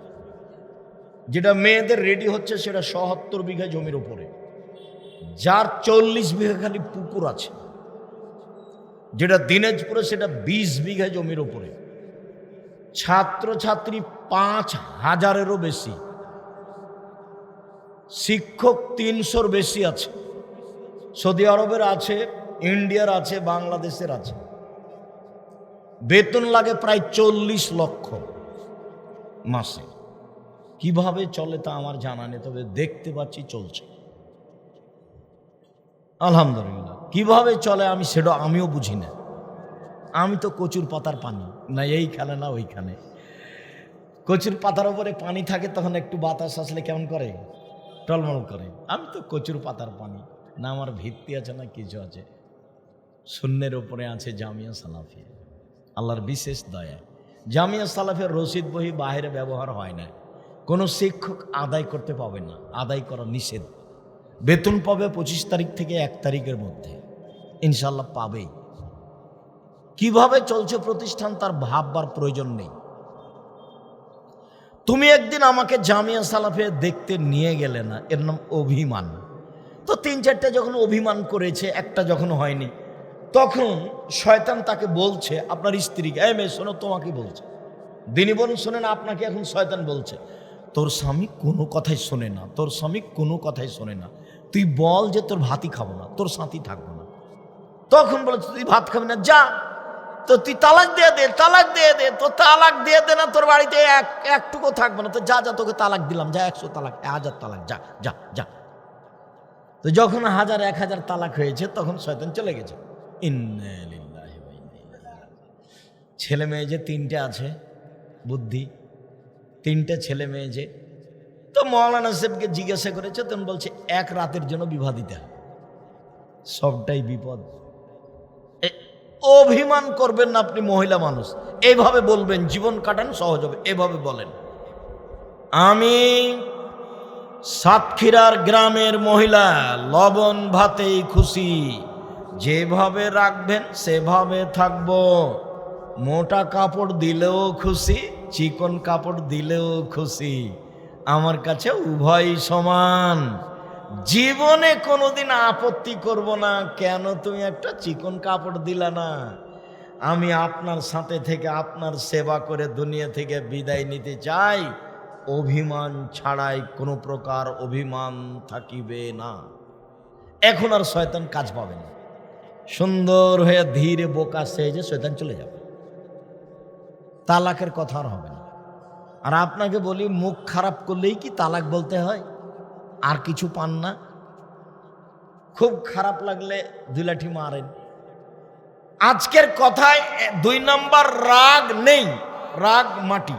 যেটা মেয়েদের রেডি হচ্ছে সেটা 77 বিঘা জমির উপরে, যার 40 বিঘা খালি পুকুর আছে। যেটা দিনাজপুরে সেটা 20 বিঘা জমির উপরে, ছাত্রছাত্রী 5000-এরও বেশি, শিক্ষক 300-র বেশি আছে। সৌদি আরবের আছে, ইন্ডিয়ার আছে, বাংলাদেশের আছে। বেতন লাগে প্রায় 40 লক্ষ মাসে। কিভাবে চলে তা আমার জানা নেই, তবে দেখতে পাচ্ছি চলছে আলহামদুলিল্লাহ। কিভাবে চলে আমি সেটা আমিও বুঝি না। আমি তো কচুর পাতার পানি, না এইখানে না ওইখানে। কচুর পাতার উপরে পানি থাকে, তখন একটু বাতাস আসলে কেমন করে, টলমল করে। আমি তো কচুর পাতার পানি, না আমার ভিত্তি আছে না কিছু আছে। শূন্যের উপরে আছে জামিয়া সালাফিয়া, আল্লাহর বিশেষ দয়া। জামিয়া সালাফিয়ার রসিদ বহি বাইরে ব্যবহার হয় না। কোনো শিক্ষক আদায় করতে পাবে না, আদায় করা নিষেধ। বেতন পাবে 25 তারিখ থেকে 1 তারিখের মধ্যে, ইনশাল্লাহ পাবেই। কিভাবে চলছে প্রতিষ্ঠান তার ভাববার প্রয়োজন নেই। তুমি একদিন আমাকে জামিয়া সালাফিয়া দেখতে নিয়ে গেলে না, এর নাম অভিমান। তো 3-4টা যখন অভিমান করেছে, একটা যখন হয়নি, তখন শয়তান তাকে বলছে, আপনার স্ত্রীকে, এই মেয়ে শোনো, তোমাকে বলছে, দিনী বোন শোনেন, আপনাকে এখন শয়তান বলছে, তোর স্বামী কোনো কথাই শোনে না, তোর স্বামী কোনো কথাই শোনে না, তুই বল যে তোর ভাতই খাবো না, তোর সাথী থাকবো না। তখন বলে, তুই ভাত খাবি না, যা, তো তুই তালাক দিয়ে দে, তালাক দিয়ে দে, তো তালাক দিয়ে দে না, তোর বাড়িতে একটুকু থাকবো না, তো যা যা, তোকে তালাক দিলাম, যা 100 তালাক, 1000 তালাক, যা যা যা। তো যখন 1000-1000 তালাক হয়েছে তখন শয়তান চলে গেছে। ইন্না লিল্লাহি ওয়া ইন্না ইলাইহি রাজিউন। ছেলে মেয়ে যে 3টে আছে, বুদ্ধি 3টে ছেলে মেয়ে যে, তো মৌলানা সাহেবকে জিজ্ঞাসা করেছে, তখন বলছে 1 রাতের জন্য বিবাহ দিতে হবে। সবটাই বিপদ। অভিমান করবেন না, আপনি মহিলা মানুষ, এইভাবে বলবেন, জীবন কাটান সহজ হবে। এভাবে বলেন, আমি সাতক্ষীরার গ্রামের মহিলা, লবণ ভাতেই খুশি, যেভাবে রাখবেন সেভাবে থাকবো। মোটা কাপড় দিলেও খুশি, চিকন কাপড় দিলেও খুশি, আমার কাছে উভয় সমান। জীবনে কোনোদিন আপত্তি করব না, কেন তুমি একটা চিকন কাপড় দিলা না। আমি আপনার সাথে থেকে আপনার সেবা করে দুনিয়া থেকে বিদায় নিতে চাই, অভিমান ছাড়াই, কোনো প্রকার অভিমান থাকিবে না। এখন আর শয়তান কাজ পাবে না, সুন্দর হয়ে ধীরে বোকা সেজে শয়তান চলে যাবে, তালাকের কথা আর হবে না। আর আপনাকে বলি, মুখ খারাপ করলেই কি তালাক বলতে হয়? আর কিছু পান না? খুব খারাপ লাগলে 2 লাঠি মারেন। আজকের কথায় 2 নম্বর, রাগ নেই, রাগ মাটি,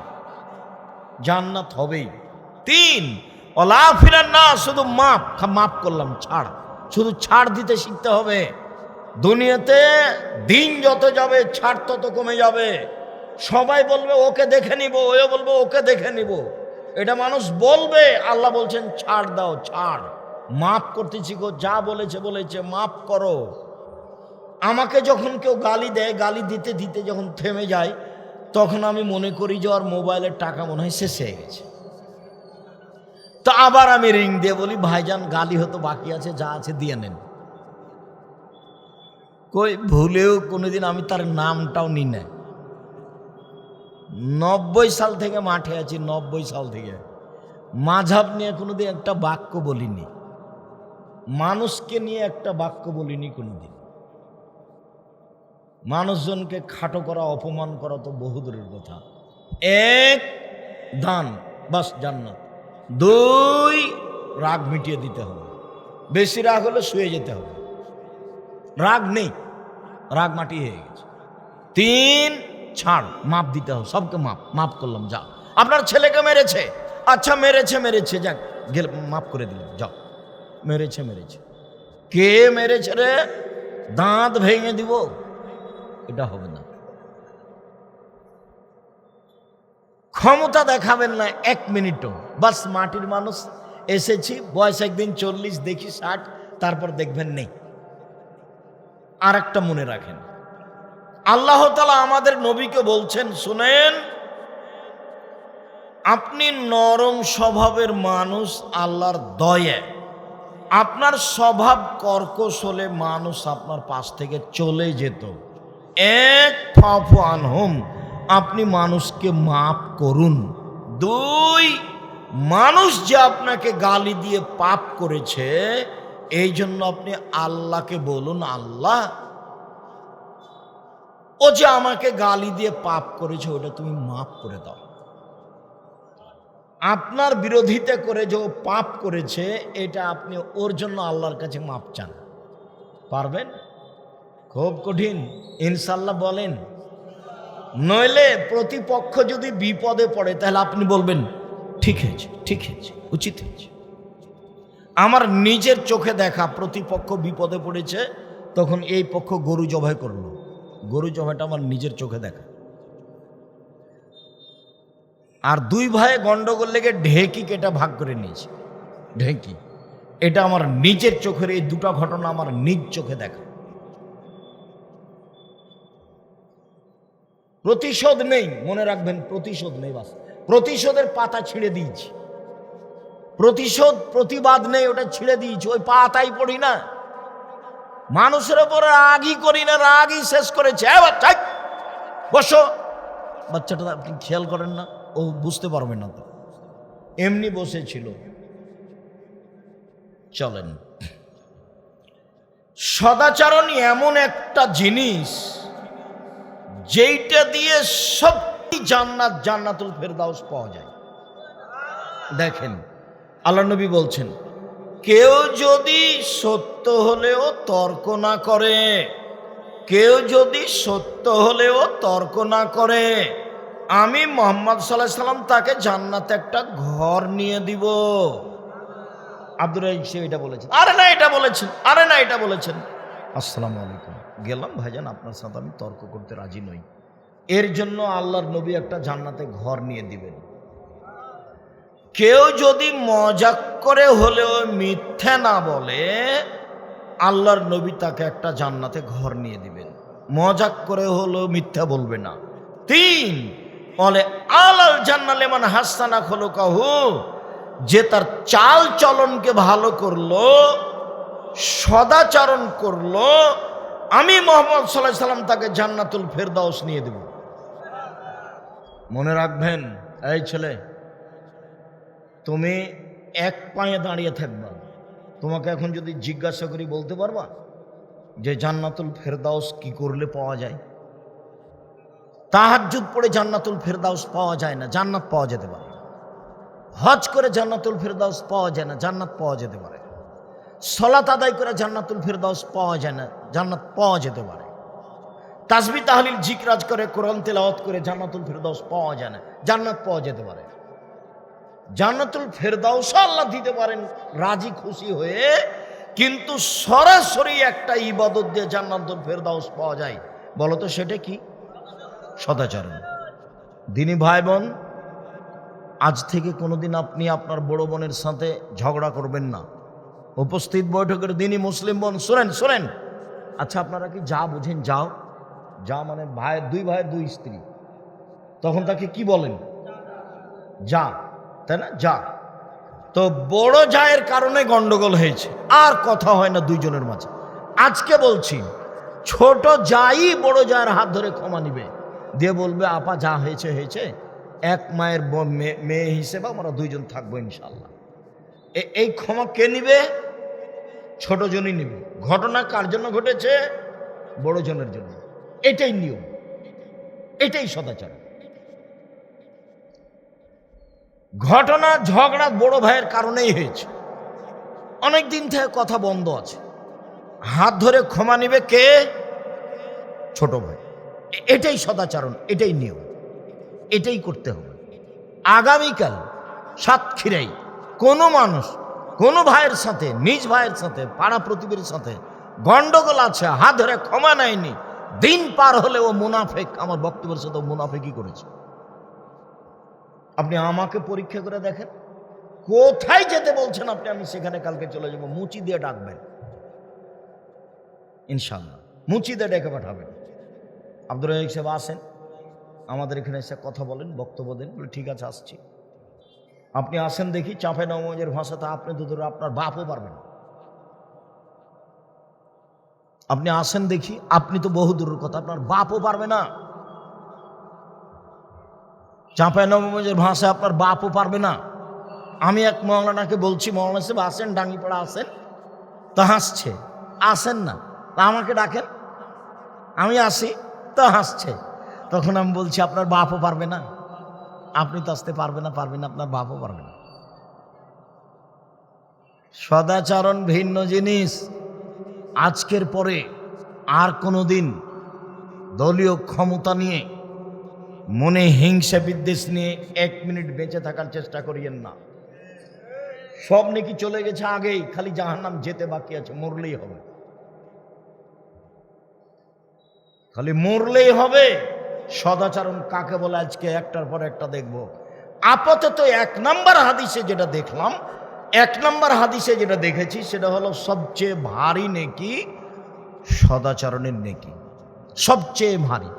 জান্নাত হবেই। 3, ওলা ফিরান না, শুধু মাফ করলাম, ছাড়, শুধু ছাড় দিতে শিখতে হবে। দুনিয়াতে দিন যত যাবে ছাড় তত কমে যাবে। সবাই বলবে ওকে দেখে নিব, ওয়ে বলবে ওকে দেখে নিব, এটা মানুষ বলবে। আল্লাহ বলছেন ছাড় দাও, ছাড়, মাফ করতে শিখো, যা বলেছে বলেছে, মাফ করো। আমাকে যখন কেউ গালি দেয়, গালি দিতে দিতে যখন থেমে যায়, তখন আমি মনে করি যে ওর মোবাইলের টাকা মনে হয় শেষ হয়ে গেছে। তো আবার আমি রিং দিয়ে বলি, ভাইজান গালি হতো বাকি আছে, যা আছে দিয়ে নেন। কই ভুলেও কোনোদিন আমি তার নামটাও নি না। 90 সাল থেকে মাঠে আছি, 90 সাল থেকে মাঝহাব নিয়ে কোনোদিন একটা বাক্য বলিনি, মানুষকে নিয়ে একটা বাক্য বলিনি কোনোদিন। মানুষজনকে খাটো করা, অপমান করা তো বহু দূরের কথা। 1, দান, বাস জান্নাত। 2, রাগ মিটিয়ে দিতে হবে, বেশি রাগ হলে শুয়ে যেতে হবে, রাগ নেই, রাগ মাটি হয়ে গেছে। 3, ছাড়, মাপ দিতে হবে, সবকে মাপ করলাম, যা। আপনার ছেলেকে মেরেছে, আচ্ছা মেরেছে, যাক গেলে মাফ করে দিলাম, যাও। মেরেছে, কে মেরেছে রে, দাঁত ভেঙে দিব, এটা হবে না। ক্ষমতা দেখাবেন না 1 মিনিটও, বাস মাটির মানুষ, এসেছি, বয়স একদিন 40, দেখি 60, তারপর দেখবেন নেই। আর একটা মনে রাখেন, আল্লাহ তাআলা আমাদের নবীকে বলছেন, শুনেন, আপনি নরম স্বভাবের মানুষ, আল্লাহর দয়া, আপনার স্বভাব কর্কশ হলে মানুষ আপনার পাশ থেকে চলে যেত। 1, ফাফু আনহুম, আপনি মানুষকে মাফ করুন। 2, মানুষ যে আপনাকে গালি দিয়ে পাপ করেছে, এই জন্য আপনি আল্লাহকে বলুন, আল্লাহ, ও যে আমাকে গালি দিয়ে পাপ করেছে, ওটা তুমি মাফ করে দাও। আপনার বিরোধিতা করে যে পাপ করেছে, এটা আপনি ওর জন্য আল্লাহর কাছে মাপ চান, পারবেন? খুব কঠিন, ইনশাল্লাহ বলেন। নইলে প্রতিপক্ষ যদি বিপদে পড়ে, তাহলে আপনি বলবেন ঠিক হয়েছে, উচিত হয়েছে। আমার নিজের চোখে দেখা, প্রতিপক্ষ বিপদে পড়েছে, তখন এই পক্ষ গরু জবাই করলো, গরু জবাইটা আমার নিজের চোখে দেখা। আর 2 ভাই গন্ডগোল লেগে ঢেকি কেটে ভাগ করে নিয়েছে, ঢেকি, এটা আমার নিজের চোখের, এই 2টা ঘটনা আমার নিজ চোখে দেখা। প্রতিশোধ নেই, মনে রাখবেন, প্রতিশোধ নেই, বাস প্রতিশোধের পাতা ছিঁড়ে দিয়েছি, প্রতিবাদ নেই, ওটা ছিঁড়ে দিয়েছি, ওই পাতাই পড়ি না। মানুষের উপরে রাগই করি না, রাগই শেষ করেছে। বসো, বাচ্চাটা আপনি খেয়াল করেন না, ও বুঝতে পারবে না, তো এমনি বসেছিল। চলেন, সদাচরণ এমন একটা জিনিস, যেইটা দিয়ে সত্যি জান্নাতুল ফেরদাউস পাওয়া যায়। দেখেন, আল্লাহ নবী বলছেন, কেউ যদি সত্য হলেও তর্ক না করে, কেউ যদি সত্য হলেও তর্ক না করে, আমি মুহাম্মদ সাল্লাল্লাহু আলাইহি সাল্লাম তাকে জান্নাতে একটা ঘর নিয়ে দিব। আব্দুর রাজ্জাক সাহেব এটা বলেছেন, আরে না এটা বলেছেন, আরে না এটা বলেছেন। আসসালামু আলাইকুম, গেলাম ভাইজান, আপনার সাথে আমি তর্ক করতে রাজি নই। এর জন্য আল্লাহর নবী একটা জান্নাতে ঘর নিয়ে দিবেন। কেউ যদি মজাক করে হলেও মিথ্যা না বলে, আল্লাহর নবী তাকে একটা জান্নাতে ঘর নিয়ে দিবেন। মজাক করে হলেও মিথ্যা বলবে না। 3 বলে আলাল জান্নালে মান হাসানা খুলুকাহু, যে তার চাল চলনকে ভালো করলো, সদাচরণ করলো, আমি মুহাম্মদ সাল্লাল্লাহু আলাইহি সাল্লাম তাকে জান্নাতুল ফেরদাউস নিয়ে দেব। মনে রাখবেন, এই ছেলে, তুমি এক পায়ে দাঁড়িয়ে থাকবা। তোমাকে এখন যদি জিজ্ঞাসা করি, বলতে পারবা যে জান্নাতুল ফেরদাউস কি করলে পাওয়া যায়? তাহাজ্জুদ পড়ে জান্নাতুল ফেরদাউস পাওয়া যায় না, জান্নাত পাওয়া যেতে পারে। হজ করে জান্নাতুল ফেরদাউস পাওয়া যায় না, জান্নাত পাওয়া যেতে পারে। সালাত আদায় করে জান্নাতুল ফেরদাউস পাওয়া যায় না, জান্নাত পাওয়া যেতে পারে। তাসবিহ তাহলিল জিকরাজ করে, কোরআন তেলাওয়াত করে জান্নাতুল ফেরদাউস পাওয়া যায় না, জান্নাত পাওয়া যেতে পারে। জান্নাতুল ফেরদাউস আল্লাহ দিতে পারেন রাজি খুশি হয়ে, কিন্তু সরাসরি একটা ইবাদত দিয়ে জান্নাতুল ফেরদাউস পাওয়া যায়। বলো তো সেটা কি? সদাচরণ। দিনী ভাই বোন, আজ থেকে কোনোদিন আপনি আপনার বড় বোনের সাথে ঝগড়া করবেন না। উপস্থিত বৈঠকের দিনই মুসলিম বোন শোনেন শোনেন। আচ্ছা, আপনারা কি যা বুঝেন যাও? যা মানে ভাইয়ের, 2 ভাইয়ের 2 স্ত্রী, তখন তাকে কি বলেন? যা, তাই না? যা। তো বড় জায়ের কারণে গন্ডগোল হয়েছে, আর কথা হয় না 2 জনের মাঝে। আজকে বলছি, ছোট যাই বড় জায়ের হাত ধরে ক্ষমা নিবে, দিয়ে বলবে আপা যা হয়েছে হয়েছে, এক মায়ের মেয়ে হিসেবে আমরা 2 জন থাকবো ইনশাল্লাহ। এই ক্ষমা কে নিবে? ছোট জনই নিবে। ঘটনা কার জন্য ঘটেছে? বড় জনের জন্য। এটাই নিয়ম, এটাই সদাচার। ঘটনা ঝগড়া বড় ভাইয়ের কারণেই হয়েছে, অনেক দিন থেকে কথা বন্ধ আছে। হাত ধরে ক্ষমা নিবে কে? ছোট ভাই। এটাই সদাচরণ, এটাই নিয়ম, এটাই করতে হবে। আগামীকাল সাতক্ষীরায় কোনো মানুষ কোনো ভাইয়ের সাথে, নিজ ভাইয়ের সাথে, পাড়া প্রতিবেশীর সাথে গন্ডগোল আছে, হাত ধরে ক্ষমা নেয়নি, দিন পার হলে ও মুনাফেক। আমার বক্তব্যের সাথে মুনাফেকই করেছে। আপনি আমাকে পরীক্ষা করে দেখেন, কোথায় যেতে বলছেন আপনি, আমি সেখানে কালকে চলে যাব। মুচি দিয়ে ডাকবেন ইনশাল্লাহ, মুচি দিয়ে ডেকে পাঠাবেন। আব্দুর রাজ্জাক সাহেব আসেন, আমাদের এখানে এসে কথা বলেন, বক্তব্য দেন। বলে ঠিক আছে আসছি। আপনি আসেন দেখি, চাঁপাইনবাবগঞ্জের ভাষাতে আপনি তো ধরে আপনার বাপও পারবেন। আপনি আসেন দেখি, আপনি তো বহু দূরের কথা, আপনার বাপও পারবে না। চাঁপাইনবাবগঞ্জের ভাষায় আপনার বাপও পারবে না। আমি এক মৌলানাকে বলছি, মৌলানা সাহেব আসেন, ডাঙ্গিপাড়া আসেন, তো হাসছে। আসেন না, তা আমাকে ডাকেন, আমি আসি, তো হাসছে। তখন আমি বলছি আপনার বাপও পারবে না। আপনি তো আসতে পারবেন না, আপনার বাপও পারবে না। সদাচরণ ভিন্ন জিনিস। আজকের পরে আর কোনো দিন দলীয় ক্ষমতা নিয়ে, মনে হিংসা বিদ্বেষ নিয়ে 1 মিনিট বেঁচে থাকার চেষ্টা করিয়েন না। সব নাকি চলে গেছে আগেই, খালি জাহান্নাম যেতে বাকি আছে, মরলেই হবে, খালি মরলেই হবে। সদাচরণ কাকে বলে আজকে একটার পর একটা দেখব। আপাতত 1 নম্বর হাদিসে যেটা দেখলাম, 1 নম্বর হাদিসে যেটা দেখেছি, সেটা হলো সবচেয়ে ভারী নেকি সদাচরণের নেকি, সবচেয়ে ভারী।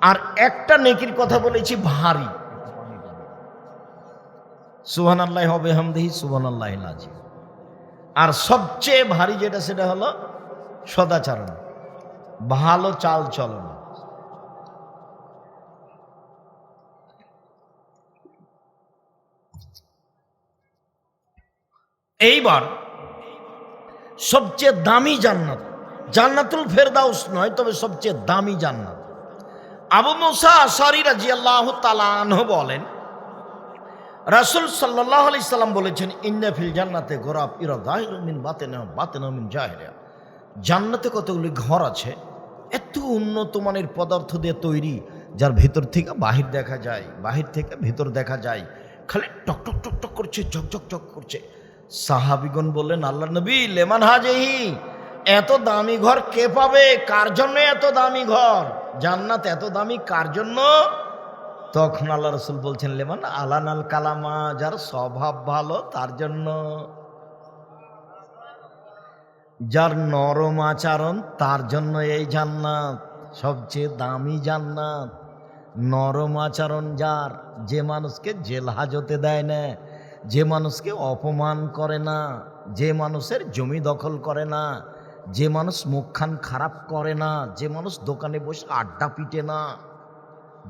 আর একটা নেকির কথা বলেছি ভারী, সুবহানাল্লাহি ওয়া বিহামদিহি সুবহানাল্লাহিল আযীম। আর সবচেয়ে ভারী যেটা, সেটা হলো সদাচরণ, ভালো চাল চলন। এইবার সবচেয়ে দামি জান্নাত, জান্নাতুল ফেরদাউস নয়, তবে সবচেয়ে দামি জান্নাত। আবু মুসা আশআরী রাদিয়াল্লাহু তাআলা আনহু বলেন, রাসূল সাল্লাল্লাহু আলাইহি সাল্লাম বলেছেন, ইন্না ফিল জান্নাতে গোরাব ইরা যাহিরু মিন বাতিনা বাতিনা মিন জাহিরা। জান্নাতে কতগুলি ঘর আছে, এত উন্নত মানের পদার্থ দিয়ে তৈরি, যার ভিতর থেকে বাহির দেখা যায়, বাহির থেকে ভিতর দেখা যায়, খালি টক টক টক টক করছে, ঝকঝক ঝক করছে। সাহাবীগণ বললেন, আল্লাহর নবী, লেমান হাজেহি, এত দামি ঘর কে পাবে? কার জন্য এত দামি ঘর? জান্নাত এত দামি কার জন্য? তখন আল্লাহ রাসূল বলছেন, লেমান আলানাল কালামা, যার স্বভাব ভালো তার জন্য, যার নরম আচরণ তার জন্য এই জান্নাত সবচেয়ে দামি জান্নাত। নরম আচরণ যার, যে মানুষকে জেল হাজতে দেয় না, যে মানুষকে অপমান করে না, যে মানুষের জমি দখল করে না, যে মানুষ মুখখান খারাপ করে না, যে মানুষ দোকানে বসে আড্ডা পিটে না,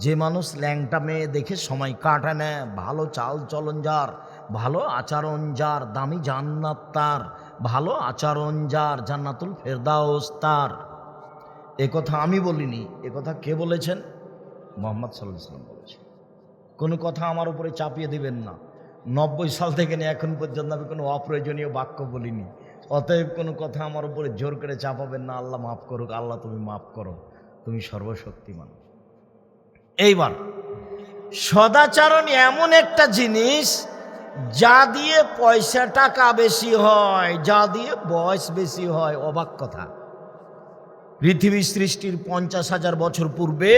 যে মানুষ ল্যাংটা মেয়ে দেখে সময় কাটে না, ভালো চাল চলন যার, ভালো আচরণ যার, দামি জান্নাত তার, ভালো আচরণ যার, জান্নাতুল ফেরদাউস তার। এ কথা আমি বলিনি, এ কথা কে বলেছেন? মুহাম্মদ সাল্লাল্লাহু আলাইহি ওয়াসাল্লাম বলেছেন। কোনো কথা আমার উপরে চাপিয়ে দিবেন না। 90 সাল থেকে নিয়ে এখন পর্যন্ত আমি কোনো অপ্রয়োজনীয় বাক্য বলিনি, অতএব কোনো কথা আমার উপরে জোর করে চাপাবেন না। আল্লাহ মাফ করুক, আল্লাহ তুমি মাফ করো, তুমি সর্বশক্তিমান। এইবার সদাচরণ এমন একটা জিনিস যা দিয়ে পয়সা টাকা বেশি হয়, যা দিয়ে বয়স বেশি হয়। অবাক কথা, পৃথিবী সৃষ্টির 50,000 বছর পূর্বে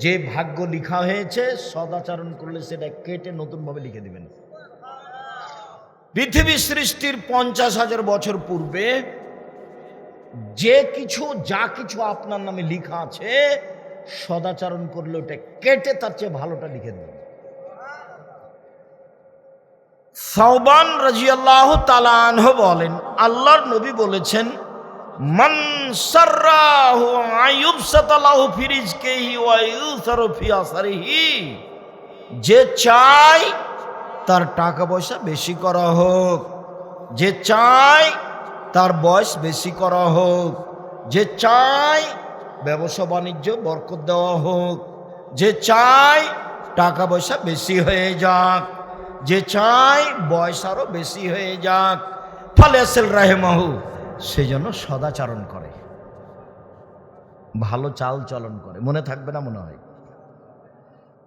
যে ভাগ্য লিখা হয়েছে, সদাচরণ করলে সেটা কেটে নতুনভাবে লিখে দিবেন। পৃথিবী সৃষ্টির 50,000 বছর পূর্বে যে কিছু, যা কিছু আপনার নামে লিখা আছে, সদাচরণ করলে ওটা কেটে তার চেয়ে ভালোটা লিখে দেবেন। সাওবান রাদিয়াল্লাহু তাআলা আনহু বলেন, আল্লাহর নবী বলেছেন, মান সাররাহু আইয়ুবসাতা লাহু ফি রিজকিহি ওয়া ইউসারু ফি আসরিহি, যে চায় তার টাকা পয়সা বেশি করা হোক, যে চায় তার বয়স বেশি করা হোক, যে চায় ব্যবসা বাণিজ্য বরকত দেওয়া হোক, যে চায় টাকা পয়সা বেশি হয়ে যাক, যে চায় বয়স আরো বেশি হয়ে যাক, ফালিয়াসিল রাহিমাহু, সেজন্য সদাচরণ করে, ভালো চাল চলন করে। মনে থাকবে না মনে হয়?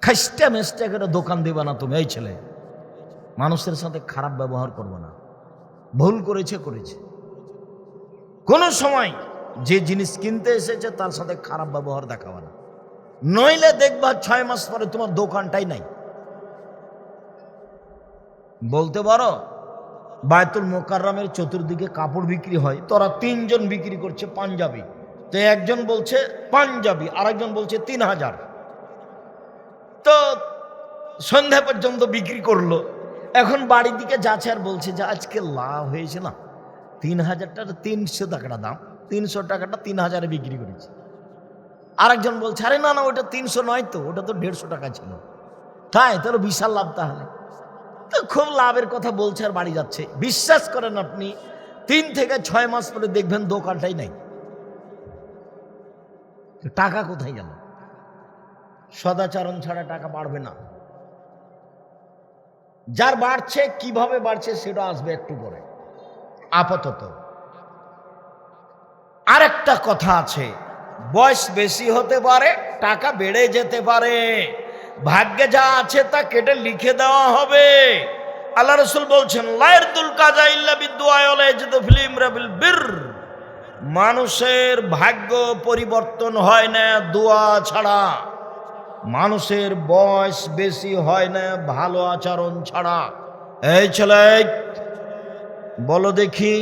খাইস্টা মেস্টা করে দোকান দিবা না তুমি। এই ছেলে, মানুষের সাথে খারাপ ব্যবহার করবে না। ভুল করেছে করেছে, কোনো সময় যে জিনিস কিনতে এসেছে তার সাথে খারাপ ব্যবহার দেখাবে না, নইলে দেখবা 6 মাস পরে তোমার দোকানটাই নাই। বলতে পারো বায়তুল মোকাররমের চতুর্দিকে কাপড় বিক্রি হয়, তোরা 3 জন বিক্রি করছে পাঞ্জাবি, তো একজন বলছে পাঞ্জাবি, আরেকজন বলছে 3000, তো সন্ধ্যা পর্যন্ত বিক্রি করলো। এখন বাড়ির দিকে যাচ্ছে আর বলছে যে আজকে লাভ হয়েছে না, 3000 টাকা 300 টাকাটা দাম, 300 টাকাটা 3000-এ বিক্রি করেছে। আরেকজন বলছে আরে না না, ওটা 300 নয় তো, ওটা তো 150 টাকা ছিল। তাই তোর বিশাল লাভ, তাহলে তো খুব লাভের কথা বলছে আর বাড়ি যাচ্ছে। বিশ্বাস করেন আপনি, 3 থেকে 6 মাস পরে দেখবেন দোকানটাই নাই। টাকা কোথায় গেল? সদাচরণ ছাড়া টাকা বাড়বে না। যার বাড়ছে, কিভাবে বাড়ছে সেটা আসবে একটু পরে। আপাতত আরেকটা কথা আছে, বয়স বেশি হতে পারে, টাকা বেড়ে যেতে পারে, ভাগ্যে যা আছে তা কেটে লিখে দেওয়া হবে। আল্লাহ রাসূল বলছেন, লা ইয়ারদুল কাজা ইল্লা বিদুআ ওয়া লা ইয়াজিদু ফিল ইমরাবিল বির, মানুষের ভাগ্য পরিবর্তন হয় না দোয়া ছাড়া, মানুষের বয়স বেশি হয় না ভালো আচরণ ছাড়া। এই ছেলে, বলো দেখি,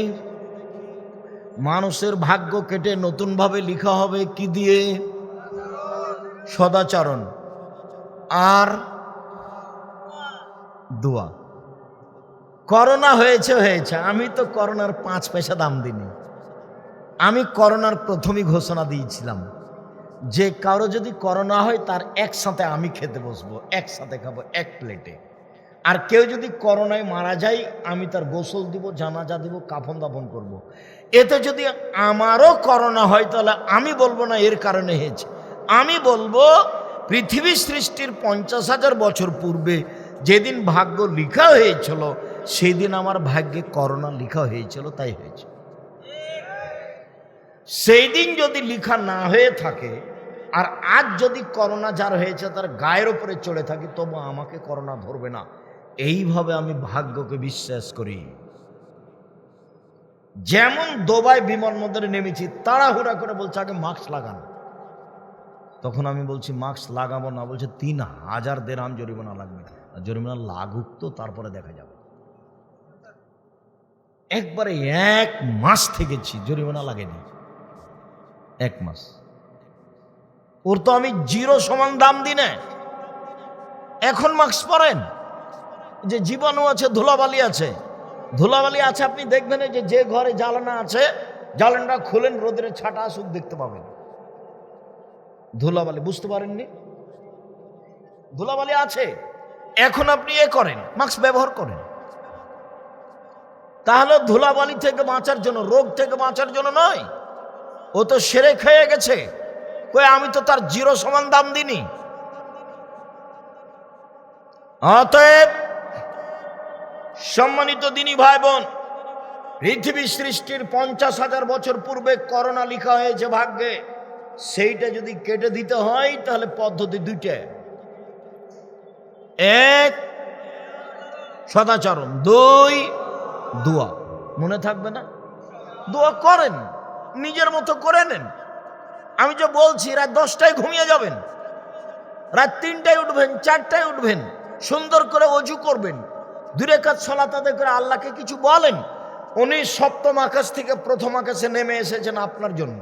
মানুষের ভাগ্য কেটে নতুনভাবে লিখা হবে কি দিয়ে? সদাচরণ আর দোয়া। করোনা হয়েছে, আমি তো করোনার 5 পয়সা দাম দিইনি। আমি করোনার প্রথমই ঘোষণা দিয়েছিলাম যে কারো যদি করোনা হয় তার একসাথে আমি খেতে বসবো, একসাথে খাবো এক প্লেটে। আর কেউ যদি করোনায় মারা যায় আমি তার গোসল দিব, জানাজা দিব, কাফন দাফন করব। এতে যদি আমারও করোনা হয় তাহলে আমি বলবো না এর কারণে হয়েছে, আমি বলবো পৃথিবী সৃষ্টির 50,000 বছর পূর্বে যেদিন ভাগ্য লিখা হয়েছিল সেদিন আমার ভাগ্যে করোনা লিখা হয়েছিল, তাই হয়েছে। সেই দিন যদি লিখা না হয়ে থাকে আর আজ যদি করোনা যার হয়েছে তার গায়ের উপরে চড়ে থাকি, তবু আমাকে করোনা ধরবে না, এইভাবে আমি ভাগ্যকে বিশ্বাস করি। যেমন দুবাই বিমানবন্দরে নেমেছি, তাড়াহুড়া করে বলছে আগে মাস্ক লাগান। তখন আমি বলছি মাস্ক লাগাবো না, বলছে 3000 দিরহাম জরিমানা লাগবে। জরিমানা লাগুক তো, তারপরে দেখা যাবে। একবারে 1 মাস থেকেছি, জরিমানা লাগেনি 1 মাস। ওর তো আমি 0 সমান দাম দিই না। এখন মাস্ক পরেন, যে জীবাণু আছে, ধুলাবালি আছে, ধুলাবালি আছে। আপনি দেখবেন যে ঘরে জ্বালানা আছে, জ্বালানাটা খুলেন, রোদের ছাটা আসুক, দেখতে পাবেন ধুলাবালি। বুঝতে পারেননি? ধুলাবালি আছে। এখন আপনি করেন, মাস্ক ব্যবহার করেন। তাহলে ধুলাবালি থেকে বাঁচার জন্য, রোগ থেকে বাঁচার জন্য নয়। ও তো সেরে খেয়ে গেছে, কই আমি তো তার 0 সমান দাম দিইনি। অতএব সম্মানিত দিনী ভাই বোন, পৃথিবী সৃষ্টির 50,000 বছর পূর্বে করোনা লিখা হয়েছে ভাগ্যে। সেইটা যদি কেটে দিতে হয় তাহলে পদ্ধতি 2টা। 1 সদাচরণ, 2 দোয়া। মনে থাকবে না? দোয়া করেন, নিজের মতো করে নেন। আমি যে বলছি রাত 10টায় ঘুমিয়ে যাবেন, রাত 3টায় উঠবেন, 4টায় উঠবেন, সুন্দর করে ওযু করবেন, 2 রাকাত সালাত আদায় করে আল্লাহকে কিছু বলেন। উনি 7ম আকাশ থেকে 1ম আকাশে নেমে এসেছেন আপনার জন্য।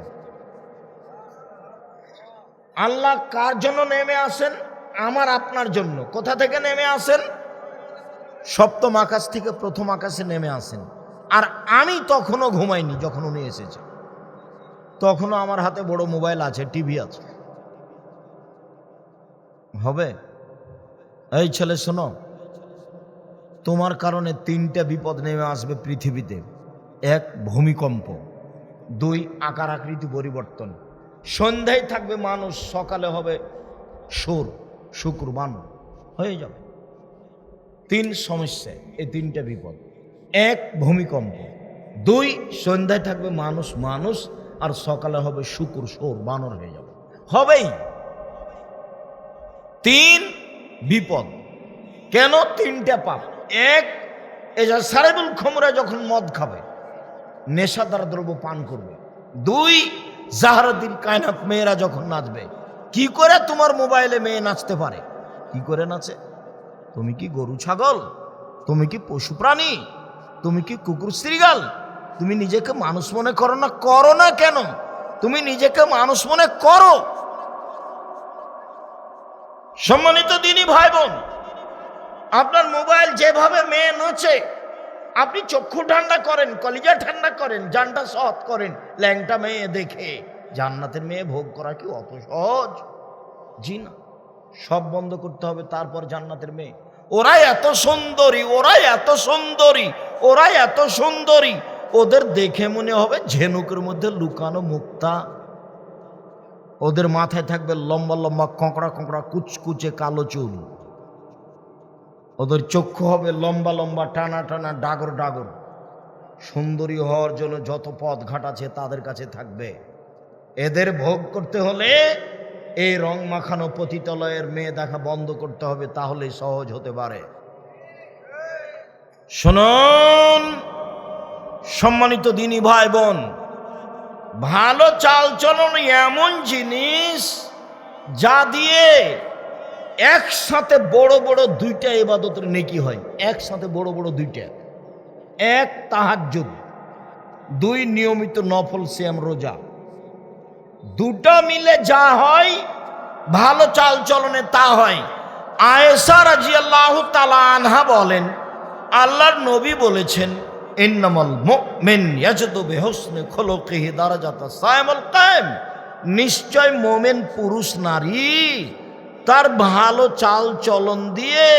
আল্লাহ কার জন্য নেমে আসেন? আমার আপনার জন্য। কোথা থেকে নেমে আসেন? 7ম আকাশ থেকে 1ম আকাশে নেমে আসেন। আর আমি তখনও ঘুমাইনি যখন উনি এসেছেন। তখনও আমার হাতে বড় মোবাইল আছে, টিভি আছে। হবে? এই ছেলে শোনো, তোমার কারণে 3টা বিপদ নেমে আসবে পৃথিবীতে। 1 ভূমিকম্প, 2 আকার আকৃতি পরিবর্তন, সন্ধ্যায় থাকবে মানুষ, সকালে হবে সুর, শুক্র, বানর হয়ে যাবে। 3 সমস্যা, এই 3টা বিপদ। 1 ভূমিকম্প, 2 সন্ধ্যায় থাকবে মানুষ, আর সকালে হবে শুক্র, সুর, বানর হয়ে যাবে। হবেই। 3 বিপদ। কেন? 3টা পাপ। 1 এই যে সারেবুল খমরা যখন মদ খাবে, নেশাদার দ্রব্য পান করবে। 2 জাহরাদিল কায়নাত মেয়েরা যখন নাচবে। কি করে তোমার মোবাইলে মেয়ে নাচতে পারে? কি করে নাচে? তুমি কি গরু ছাগল? তুমি কি পশু প্রাণী? তুমি কি কুকুর শ্রীগাল? তুমি নিজেকে মানুষ মনে করো না? করো না কেন? তুমি নিজেকে মানুষ মনে করো। সম্মানিত দিনী ভাই বোন, আপনার মোবাইল যেভাবে মেয়ে নাচে, আপনি চক্ষু ঠান্ডা করেন, কলিজা ঠান্ডা করেন, জানটা সৎ করেন, ল্যাংটা মেয়ে দেখে। জান্নাতের মেয়ে ভোগ করা কি অত সহজ? জি না। সব বন্ধ করতে হবে, তারপর জান্নাতের মেয়ে। ওরা এত সুন্দরী, ওরা এত সুন্দরী, ওরা এত সুন্দরী, ওদের দেখে মনে হবে ঝিনুকের মধ্যে লুকানো মুক্তা। ওদের মাথায় থাকবে লম্বা লম্বা কোঁকড়া কোঁকড়া কুচকুচে কালো চুল। ওদের চক্ষু হবে লম্বা লম্বা টানা টানা ডাগর ডাগর। সুন্দরী হওয়ার জন্য যত পথ ঘাট আছে তাদের কাছে থাকবে। এদের ভোগ করতে হলে এই রং মাখানো পতিতালয়ের মেয়ে দেখা বন্ধ করতে হবে, তাহলে সহজ হতে পারে। শুনুন সম্মানিত দিনী ভাই বোন, ভালো চালচলন এমন জিনিস যা দিয়ে একসাথে বড় বড় 2টা ইবাদতের নেকি হয়। একসাথে বড় বড় 2টা। 1 তাহাজ্জুদ, 2 নিয়মিত নফল সিয়াম রোজা। 2টা মিলে যা হয় ভালো চালচলনে তা হয়। আয়েশা রাদিয়াল্লাহু তাআলা আনহা বলেন, আল্লাহর নবী বলেছেন, ইন্নামাল মুমিন ইয়াজদু বিহুসনি খুলুকিহি দারাজাতা সাইমুল কায়েম। নিশ্চয় মুমিন পুরুষ নারী তার ভালো চাল চলন দিয়ে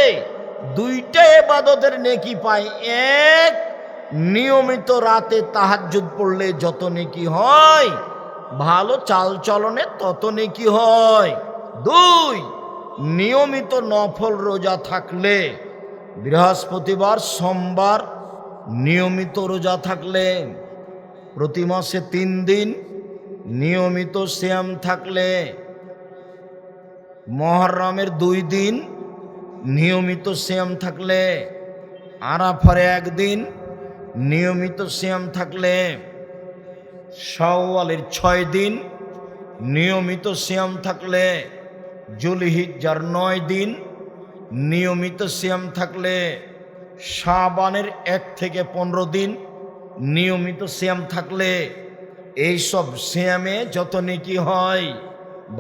2টা ইবাদতের নেকি পায়। 1 নিয়মিত রাতে তাহাজ্জুদ পড়লে যত নেকি হয়, ভালো চাল চলনে তত নেকি হয়। 2 নিয়মিত নফল রোজা থাকলে বৃহস্পতিবার সোমবার নিয়মিত রোজা থাকলে, প্রতি মাসে 3 দিন নিয়মিত সিয়াম থাকলে, মুহররমের 2 দিন নিয়মিত সিয়াম থাকলে, আরাফার 1 দিন নিয়মিত সিয়াম থাকলে, শাওয়ালের 6 দিন নিয়মিত সিয়াম থাকলে, জুলহিজ্জার 9 দিন নিয়মিত সিয়াম থাকলে, শাবানের 1 থেকে 15 দিন নিয়মিত সিয়াম থাকলে, এইসব সিয়ামে যত নেকি হয়,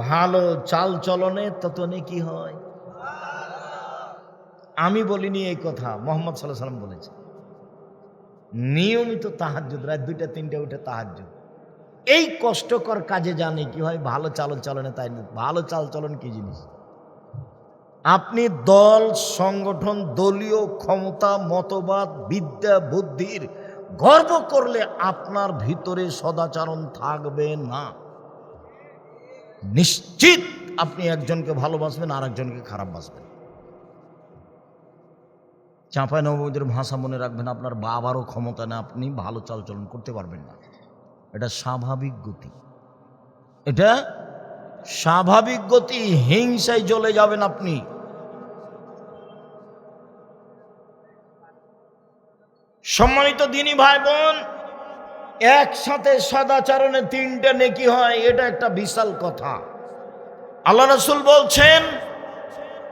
ভালো চাল চলনে তত নেকি হয়। আমি বলিনি এই কথা, মুহাম্মদ সাল্লাল্লাহু আলাইহি সাল্লাম বলেছে। নিয়মিত তাহাজ্জুদ, রাত 2টা 3টে উঠে তাহাজ্জুদ, এই কষ্টকর কাজে জানে কি হয়, ভালো চাল চলনে তাই না। ভালো চাল চলন কি জিনিস? আপনি দল সংগঠন, দলীয় ক্ষমতা, মতবাদ, বিদ্যা বুদ্ধির গর্ব করলে আপনার ভিতরে সদাচরণ থাকবে না। নিশ্চিত আপনি একজনকে ভালোবাসবেন আর একজনকে খারাপ বাসবেন। চাঁপাইনবাবগঞ্জের ভাষা মনে রাখবেন, আপনার বাবারও ক্ষমতা না, আপনি ভালো চালচলন করতে পারবেন না। এটা স্বাভাবিক গতি, এটা স্বাভাবিক গতি। হিংসায় জ্বলে যাবেন আপনি। সম্মানিত দিনী ভাই বোন, একসাথে সদাচরণে 3টে নেকি হয়, এটা একটা বিশাল কথা। আল্লাহ রাসূল বলছেন,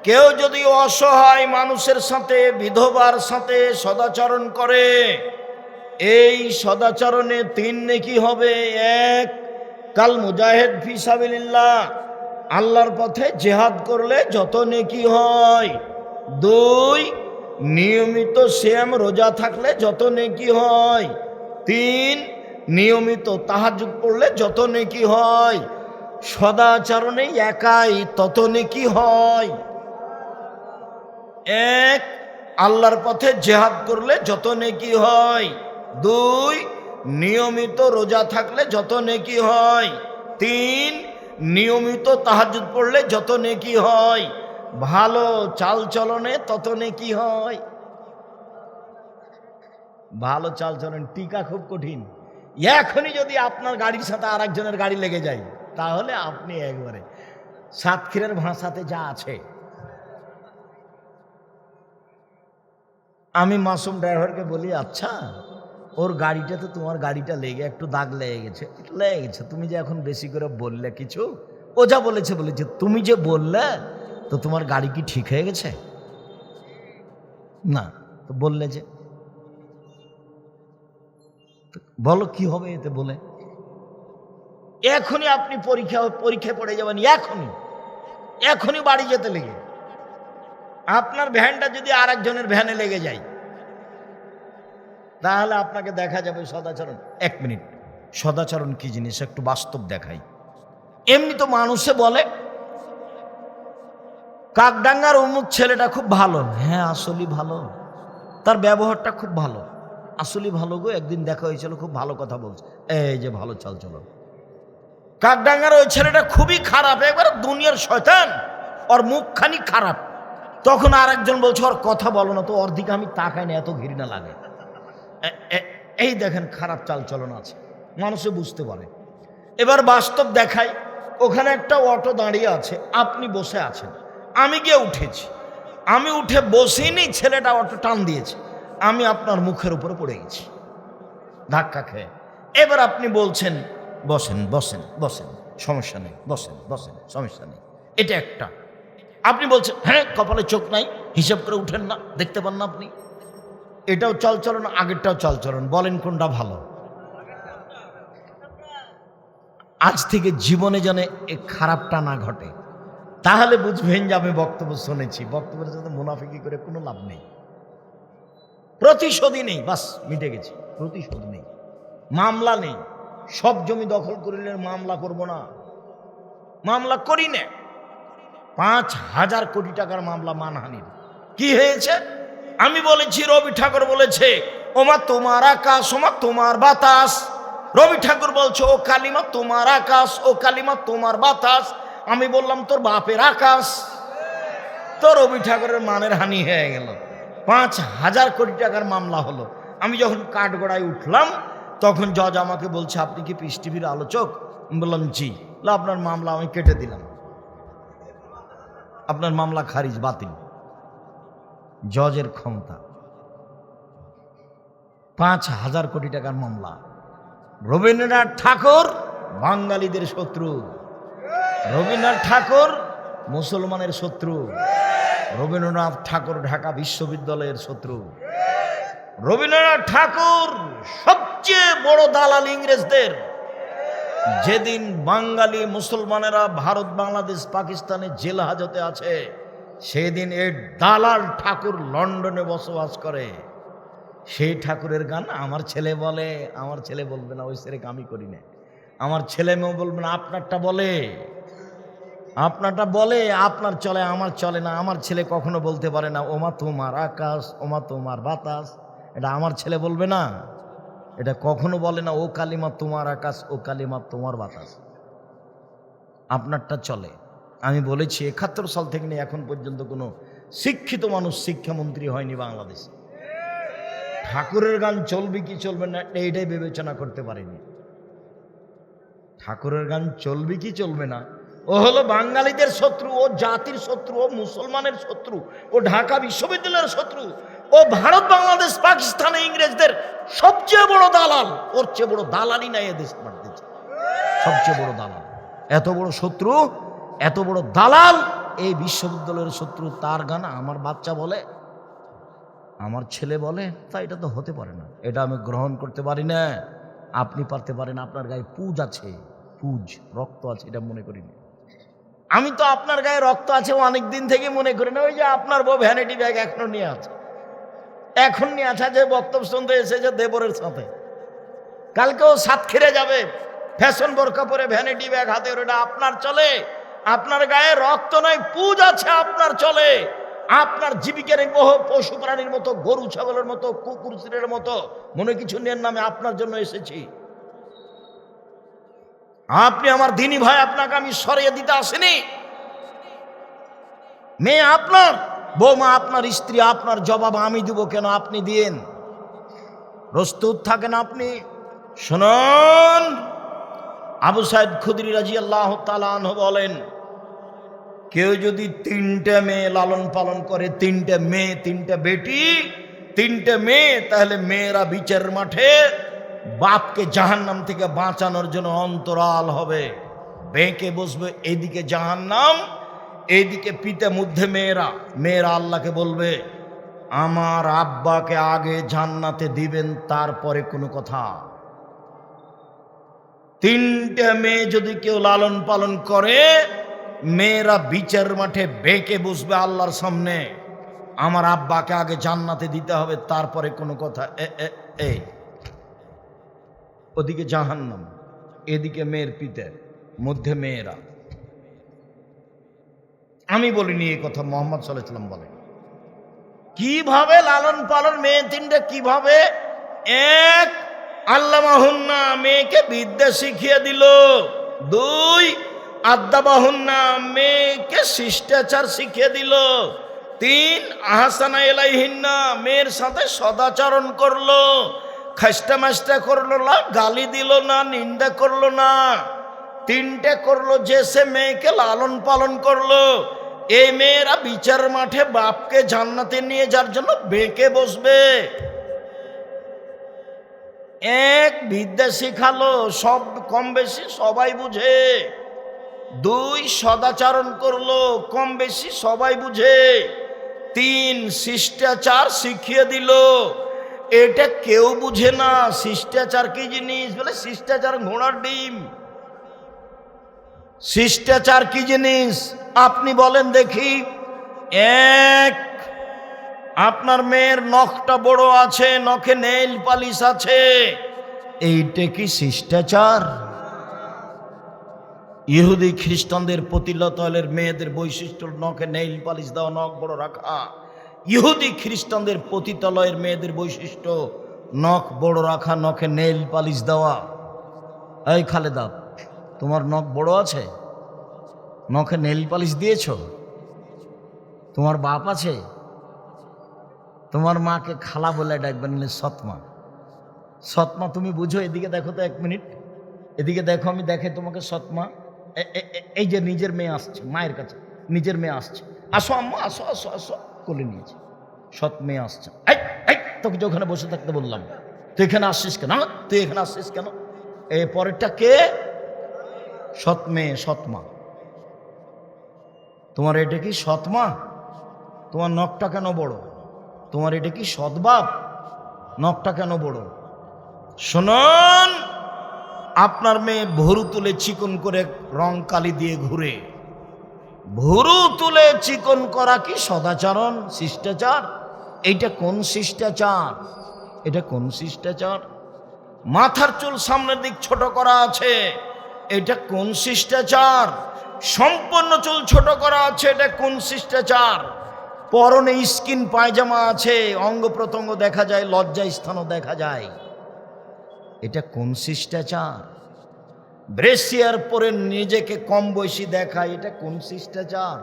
কেউ যদি অসহায় মানুষের সাথে, বিধবার সাথে সদাচরণ করে, এই সদাচরণে 3 নেকি হবে। 1, কাল মুজাহিদ ফি সাবিলিল্লাহ, আল্লাহর পথে জিহাদ করলে যত নেকি হয়। 2, নিয়মিত সিয়াম রোজা থাকলে যত নেকি হয়। 3, নিয়মিত তাহাজ্জুদ পড়লে যত নেকি হয়। সদাচরণে একাই তত নেকি হয়। 1, আল্লাহর পথে জিহাদ করলে যত নেকি হয়। 2, নিয়মিত রোজা থাকলে যত নেকি হয়। 3, নিয়মিত তাহাজ্জুদ পড়লে যত নেকি হয়। ভালো চাল চলনে তত নেকি হয়। ভালো চাল চলন টিকা খুব কঠিন। এখনই যদি আপনার গাড়ির সাথে আর একজনের গাড়ি লেগে যায়, তাহলে আপনি একবারে সাতক্ষীরের ভাষাতে যা আছে। আমি মাসুম ড্রাইভারকে বলি, আচ্ছা ওর গাড়িটা তো তোমার গাড়িটা লেগে একটু দাগ লেগে গেছে, তুমি যে এখন বেশি করে বললে কিছু, ও যা বলেছে তুমি যে বললে, তো তোমার গাড়ি কি ঠিক হয়ে গেছে? না, তো বললে যে, বলো কি হবে এতে বলে? এখনই আপনি পরীক্ষায় পড়ে যাবেন, এখনই বাড়ি যেতে লেগে। আপনার ভ্যানটা যদি আর একজনের ভ্যানে লেগে যায়, তাহলে আপনাকে দেখা যাবে সদাচরণ। 1 মিনিট, সদাচরণ কি জিনিস একটু বাস্তব দেখাই। এমনি তো মানুষে বলে কাকডাঙ্গার অমুক ছেলেটা খুব ভালো। হ্যাঁ, আসলেই ভালো, তার ব্যবহারটা খুব ভালো, আসলেই ভালো গো, একদিন দেখা হয়েছিল, খুব ভালো কথা বলছে, এই যে ভালো চাল চলন। কাকডাঙ্গার ওই ছেলেটা খুবই খারাপ, একবারে দুনিয়ার শয়তান, ওর মুখখানি খারাপ। তখন আর একজন বলছে, ওর কথা বলো না তো, ওর দিকে আমি তাকাই না, এত ঘৃণা লাগে। এই দেখেন খারাপ চাল চলন আছে, মানুষে বুঝতে পারে। এবার বাস্তব দেখাই, ওখানে একটা অটো দাঁড়িয়ে আছে, আপনি বসে আছেন, আমি গিয়ে উঠেছি, আমি উঠে বসিনি, ছেলেটা অটো টান দিয়েছে, আমি আপনার মুখের উপরে পড়ে গেছি ধাক্কা খেয়ে। এবার আপনি বলছেন বসেন বসেন বসেন, সমস্যা নেই, বসেন বসেন, সমস্যা নেই। এটা একটা। আপনি বলছেন হ্যাঁ কপালে চোখ নাই, হিসাব করে উঠেন না, দেখতে পান না আপনি। এটাও চালচলন, আগেরটাও চালচলন, বলেন কোনটা ভালো? আজ থেকে জীবনে যেন এ খারাপটা না ঘটে, তাহলে বুঝবেন যে আমি বক্তব্য শুনেছি। বক্তব্যের সাথে মুনাফিকি করে কোনো লাভ নেই, প্রতিশোধই নেই, বাস মিটে গেছে, প্রতিশোধ নেই, মামলা নেই। সব জমি দখল করিলে মামলা করব না, মামলা করি না। 5,000 কোটি টাকার মামলা মানহানির। কি হয়েছে? আমি বলেছি, রবি ঠাকুর বলেছে ওমা তোমার আকাশ, ওমা তোমার বাতাস। রবি ঠাকুর বলছে ও কালিমা তোমার আকাশ, ও কালিমা তোমার বাতাস। আমি বললাম তোর বাপের আকাশ। তো রবি ঠাকুরের মানের হানি হয়ে গেল। 5,000 কোটি টাকার মামলা হলো। আমি যখন কাঠগড়ায় উঠলাম তখন জজ আমাকে বলছে, আপনি কি পিস টিভির আলোচক? আমি বললাম জি। আপনার মামলা আমি কেটে দিলাম, আপনার মামলা খারিজ, বাতিল। জজের ক্ষমতা। 5,000 কোটি টাকার মামলা। রবীন্দ্রনাথ ঠাকুর বাঙালিদের শত্রু, রবীন্দ্রনাথ ঠাকুর মুসলমানের শত্রু, রবীন্দ্রনাথ ঠাকুর ঢাকা বিশ্ববিদ্যালয়ের শত্রু, রবীন্দ্রনাথ ঠাকুর সবচেয়ে বড় দালাল ইংরেজদের। যেদিন বাঙালি মুসলমানেরা ভারত, বাংলাদেশ, পাকিস্তানে জেল হাজতে আছে, সেদিন এই দালাল ঠাকুর লন্ডনে বসবাস করে। সেই ঠাকুরের গান আমার ছেলে বলে, আমার ছেলে বলবে না, ওই সেরেক আমি করি না। আমার ছেলে মেয়েও বলবে না, আপনারটা বলে, আপনারটা বলে, আপনার চলে, আমার চলে না। আমার ছেলে কখনো বলতে পারে না ওমা তোমার আকাশ, ওমা তোমার বাতাস। এটা আমার ছেলে বলবে না, এটা কখনো বলে না ও কালিমা তোমার আকাশ, ও কালিমা তোমার বাতাস। আপনারটা চলে। আমি বলেছি 71 সাল থেকে নিয়ে এখন পর্যন্ত কোনো শিক্ষিত মানুষ শিক্ষামন্ত্রী হয়নি বাংলাদেশ। ঠাকুরের গান চলবে কি চলবে না এইটাই বিবেচনা করতে পারেনি। ঠাকুরের গান চলবে কি চলবে না, ও হলো বাঙালিদের শত্রু, ও জাতির শত্রু, ও মুসলমানের শত্রু, ও ঢাকা বিশ্ববিদ্যালয়ের শত্রু, ও ভারত, বাংলাদেশ, পাকিস্তানে ইংরেজদের সবচেয়ে বড় দালাল। ওর চেয়ে বড় দালালই নাই এদেশ বাড়তেছে, সবচেয়ে বড় দালাল। এত বড় শত্রু, এত বড় দালাল এই বিশ্ববিদ্যালয়ের শত্রু। তার গান আমার বাচ্চা বলে, আমার ছেলে বলে, তা এটা তো হতে পারে না, এটা আমি গ্রহণ করতে পারি না। আপনি পারতে পারেন, আপনার গায়ে পুজ আছে, পুজ, রক্ত আছে, এটা মনে করি না। আমি তো আপনার গায়ে রক্ত আছে অনেক দিন থেকে মনে করি না। ওই যে আপনার বউ ভ্যানিটি ব্যাগ এখনো নিয়ে আছে, এখন নিয়ে আছে, যে বক্তব্য শুনতে এসেছে দেবরের সাথে, কালকেও সাতক্ষীরে যাবে ফ্যাশন বোরকা পরে ভ্যানিটি ব্যাগ হাতে, ওটা আপনার চলে? আপনার গায়ে রক্ত নাই, পুজ আছে, আপনার চলে। আপনার জীবিকা নির্বাহ পশু প্রাণীর মতো, গরু ছাগলের মতো, কুকুর চিড়ের মতো মনে কিছু নেন নামে আপনার জন্য এসেছি। আপনি আমার দিনী ভাই, আপনাকে আমি সরিয়ে দিতে আসিনি। মেয়ে আপনার, বৌমা আপনার, স্ত্রী আপনার, জবাব আমি দিব কেন? আপনি দিন, প্রস্তুত থাকেন আপনি। শুনুন, আবু সাইদ খুদরি রাদিয়াল্লাহু তাআলা আনহু বলেন, কেউ যদি 3টে মেয়ে লালন পালন করে, 3টে মেয়ে, 3টে বেটি, 3টে মেয়ে, তাহলে মেয়েরা বিচারের মাঠে বাপকে জাহান্নাম থেকে বাঁচানোর জন্য অন্তরাল হবে, বেঁকে বসবে। এইদিকে জাহান্নাম, এইদিকে পিতা মধ্যে মেয়েরা। মেয়েরা আল্লাহকে বলবে, আমার আব্বাকে আগে জান্নাতে দিবেন, তারপরে কোনো কথা। 3টে মেয়ে যদি কেউ লালন পালন করে, মেয়েরা বিচার মাঠে বেঁকে বসবে আল্লাহর সামনে, আমার আব্বাকে আগে জান্নাতে দিতে হবে, তারপরে কোনো কথা। ওদিকে জাহান্নাম, এদিকে মেয়ের পিতা, মধ্যে মেয়েরা। আমি বলিনি এই কথা, মুহাম্মদ সাল্লাল্লাহু আলাইহি ওয়াসাল্লাম বলেন। কিভাবে লালন পালন মেয়ে 3টে কিভাবে? এক, আল্লামাহুন্না, মেয়েকে বিদ্যা শিখিয়ে দিল। 2, আদাবাহুন্না, মেয়েকে শিষ্টাচার শিখিয়ে দিল। 3, আহসানা ইলাইহিন্না, মেয়ের সাথে সদাচরণ করলো, খাস্টা মাস্টা করলো না, গালি দিল না, নিন্দা করলো না। 3টে করলো, যে সে মেয়েকে লালন পালন করলো। এই মেয়েরা বিচার মাঠে বাপকে জান্নাতে নিয়ে যাওয়ার জন্য বেঁকে বসবে। 1, বিদ্যা শিখালো, সব কম বেশি সবাই বুঝে। 2, সদাচরণ করলো, কম বেশি সবাই বুঝে। 3, শিষ্টাচার শিখিয়ে দিল। এটা কেউ বুঝে না, শিষ্টাচার কি জিনিস? বলে শিষ্টাচার ঘোড়ার ডিম। শিষ্টাচার কি জিনিস আপনি বলেন দেখি। 1, আপনার মেয়ের নখটা বড় আছে, নখে নেইল পালিশ আছে, এইটা কি শিষ্টাচার? ইহুদি খ্রিস্টানদের পতিতালয়ের মেয়েদের বৈশিষ্ট্য নখে নেইল পালিশ দেওয়া, নখ বড় রাখা। ইহুদি খ্রিস্টানদের পতিতালয়ের মেয়েদের বৈশিষ্ট্য নখ বড় রাখা, নখে নেইল পালিশ দেওয়া। এই খালেদা, তোমার নখ বড় আছে, নখে নেইল পালিশ দিয়েছ? তোমার বাপ আছে? তোমার মাকে খালা বলে ডাকবেন, সৎমা। সৎমা তুমি বুঝো? এদিকে দেখো তো, 1 মিনিট এদিকে দেখো, আমি দেখে তোমাকে সৎমা। এই যে নিজের মেয়ে আসছে মায়ের কাছে, নিজের মেয়ে আসছে, আসো আম্মা আসো আসো আসো, কোলে নিয়েছে, সৎ মেয়ে আসছে। এই এই তোকে যে ওখানে বসে থাকতে বললাম, তুই এখানে আসছিস কেন? তুই এখানে আসছিস কেন? এই পরেরটা কে? সৎ মেয়ে, সৎমা। তোমার এটা কি সৎমা? তোমার নখটা কেন বড়? তোমার এটা কি সৎবাপ? নখটা কেন বড়? শুনুন, আপনার মেয়ে ভুরু তুলে চিকন করে রং কালি দিয়ে ঘুরে। ভুরু তুলে চিকন করা কি সদাচরণ, শিষ্টাচার? এইটা কোন শিষ্টাচার? এটা কোন শিষ্টাচার? মাথার চুল সামনের দিক ছোট করা আছে, এটা কোন শিষ্টাচার? সম্পূর্ণ চুল ছোট করা আছে, এটা কোন শিষ্টাচার? পরনে স্কিন পায়জামা আছে, অঙ্গ প্রত্যঙ্গ দেখা যায়, লজ্জা স্থানও দেখা যায়, এটা কোন শিষ্টাচার? ব্রেসিয়ার পরে নিজেকে কম বয়সী দেখায়, এটা কোন শিষ্টাচার?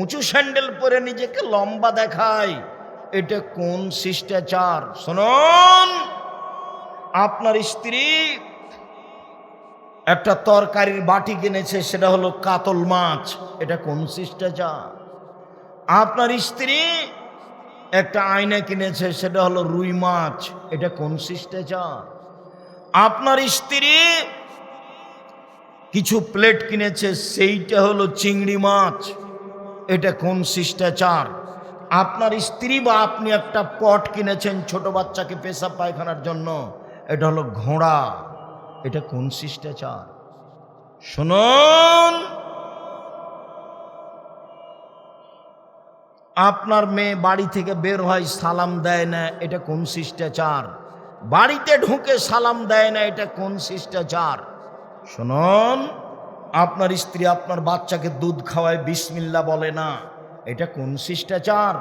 উঁচু স্যান্ডেল পরে নিজেকে লম্বা দেখায়, এটা কোন শিষ্টাচার? শুনুন, আপনার স্ত্রী একটা তরকারির বাটি কিনেছে, সেটা হলো কাতল মাছ, এটা কোন শিষ্টাচার? আপনার স্ত্রী একটা আয়না কিনেছে, সেটা হলো রুই মাছ, এটা কোন শিষ্টাচার? আপনার স্ত্রী কিছু প্লেট কিনেছে, সেইটা হলো চিংড়ি মাছ, এটা কোন শিষ্টাচার? আপনার স্ত্রী বা আপনি একটা পট কিনেছেন ছোট বাচ্চাকে পেশাব পায়খানার জন্য, এটা হলো ঘোড়া, এটা কোন শিষ্টাচার? শুনুন, আপনার মেয়ে বাড়ি থেকে বের হয়, সালাম দেয় না, এটা কোন শিষ্টাচার? বাড়িতে ঢুকে সালাম দেয় না, এটা কোন শিষ্টাচার? শুনুন, আপনার স্ত্রী আপনার বাচ্চাকে দুধ খাওয়ায়, বিসমিল্লাহ বলে না, এটা কোন শিষ্টাচার?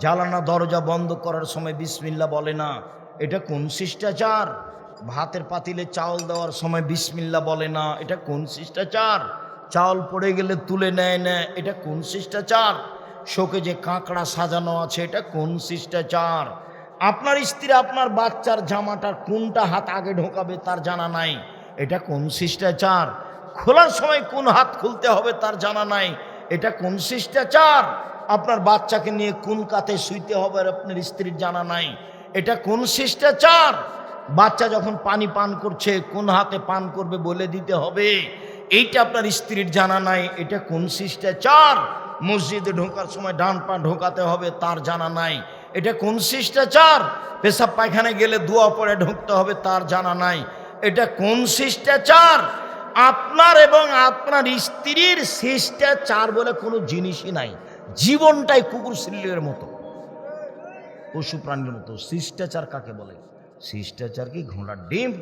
জানালা দরজা বন্ধ করার সময় বিসমিল্লাহ বলে না, এটা কোন শিষ্টাচার? ভাতের পাতিলে চাউল দেওয়ার সময় বিসমিল্লাহ বলে না, এটা কোন শিষ্টাচার? চাউল পড়ে গেলে তুলে নেয় না, এটা কোন শিষ্টাচার? শোকে যে কাঁকড়া সাজানো আছে, এটা কোন শিষ্টাচার? আপনার স্ত্রী আপনার বাচ্চার জামাটার কোনটা হাত আগে ঢোকাবে তার জানা নাই, এটা কোন শিষ্টাচার? খোলার সময় কোন হাত খুলতে হবে তার জানা নাই, এটা কোন শিষ্টাচার? আপনার বাচ্চাকে নিয়ে কোন কাতে শুইতে হবে আপনার স্ত্রীর জানা নাই, এটা কোন শিষ্টাচার? বাচ্চা যখন পানি পান করছে কোন হাতে পান করবে বলে দিতে হবে, এইটা আপনার স্ত্রীর জানা নাই, এটা কোন শিষ্টাচার? মসজিদে ঢোকার সময় ডান পা ঢোকাতে হবে তার জানা নাই, এটা কোন শিষ্টাচার? পেশাব পায়খানায় গেলে দোয়া পড়ে ঢুকতে হবে তার জানা নাই, এটা কোন শিষ্টাচার? আপনার এবং আপনার স্ত্রীর শিষ্টাচার বলে কোনো জিনিসই নাই। জীবনটাই কুকুর শিল্লের মতো, পশু প্রাণীর মতো। শিষ্টাচার কাকে বলে? শিষ্টাচার কি ঘোড়ার ডিম?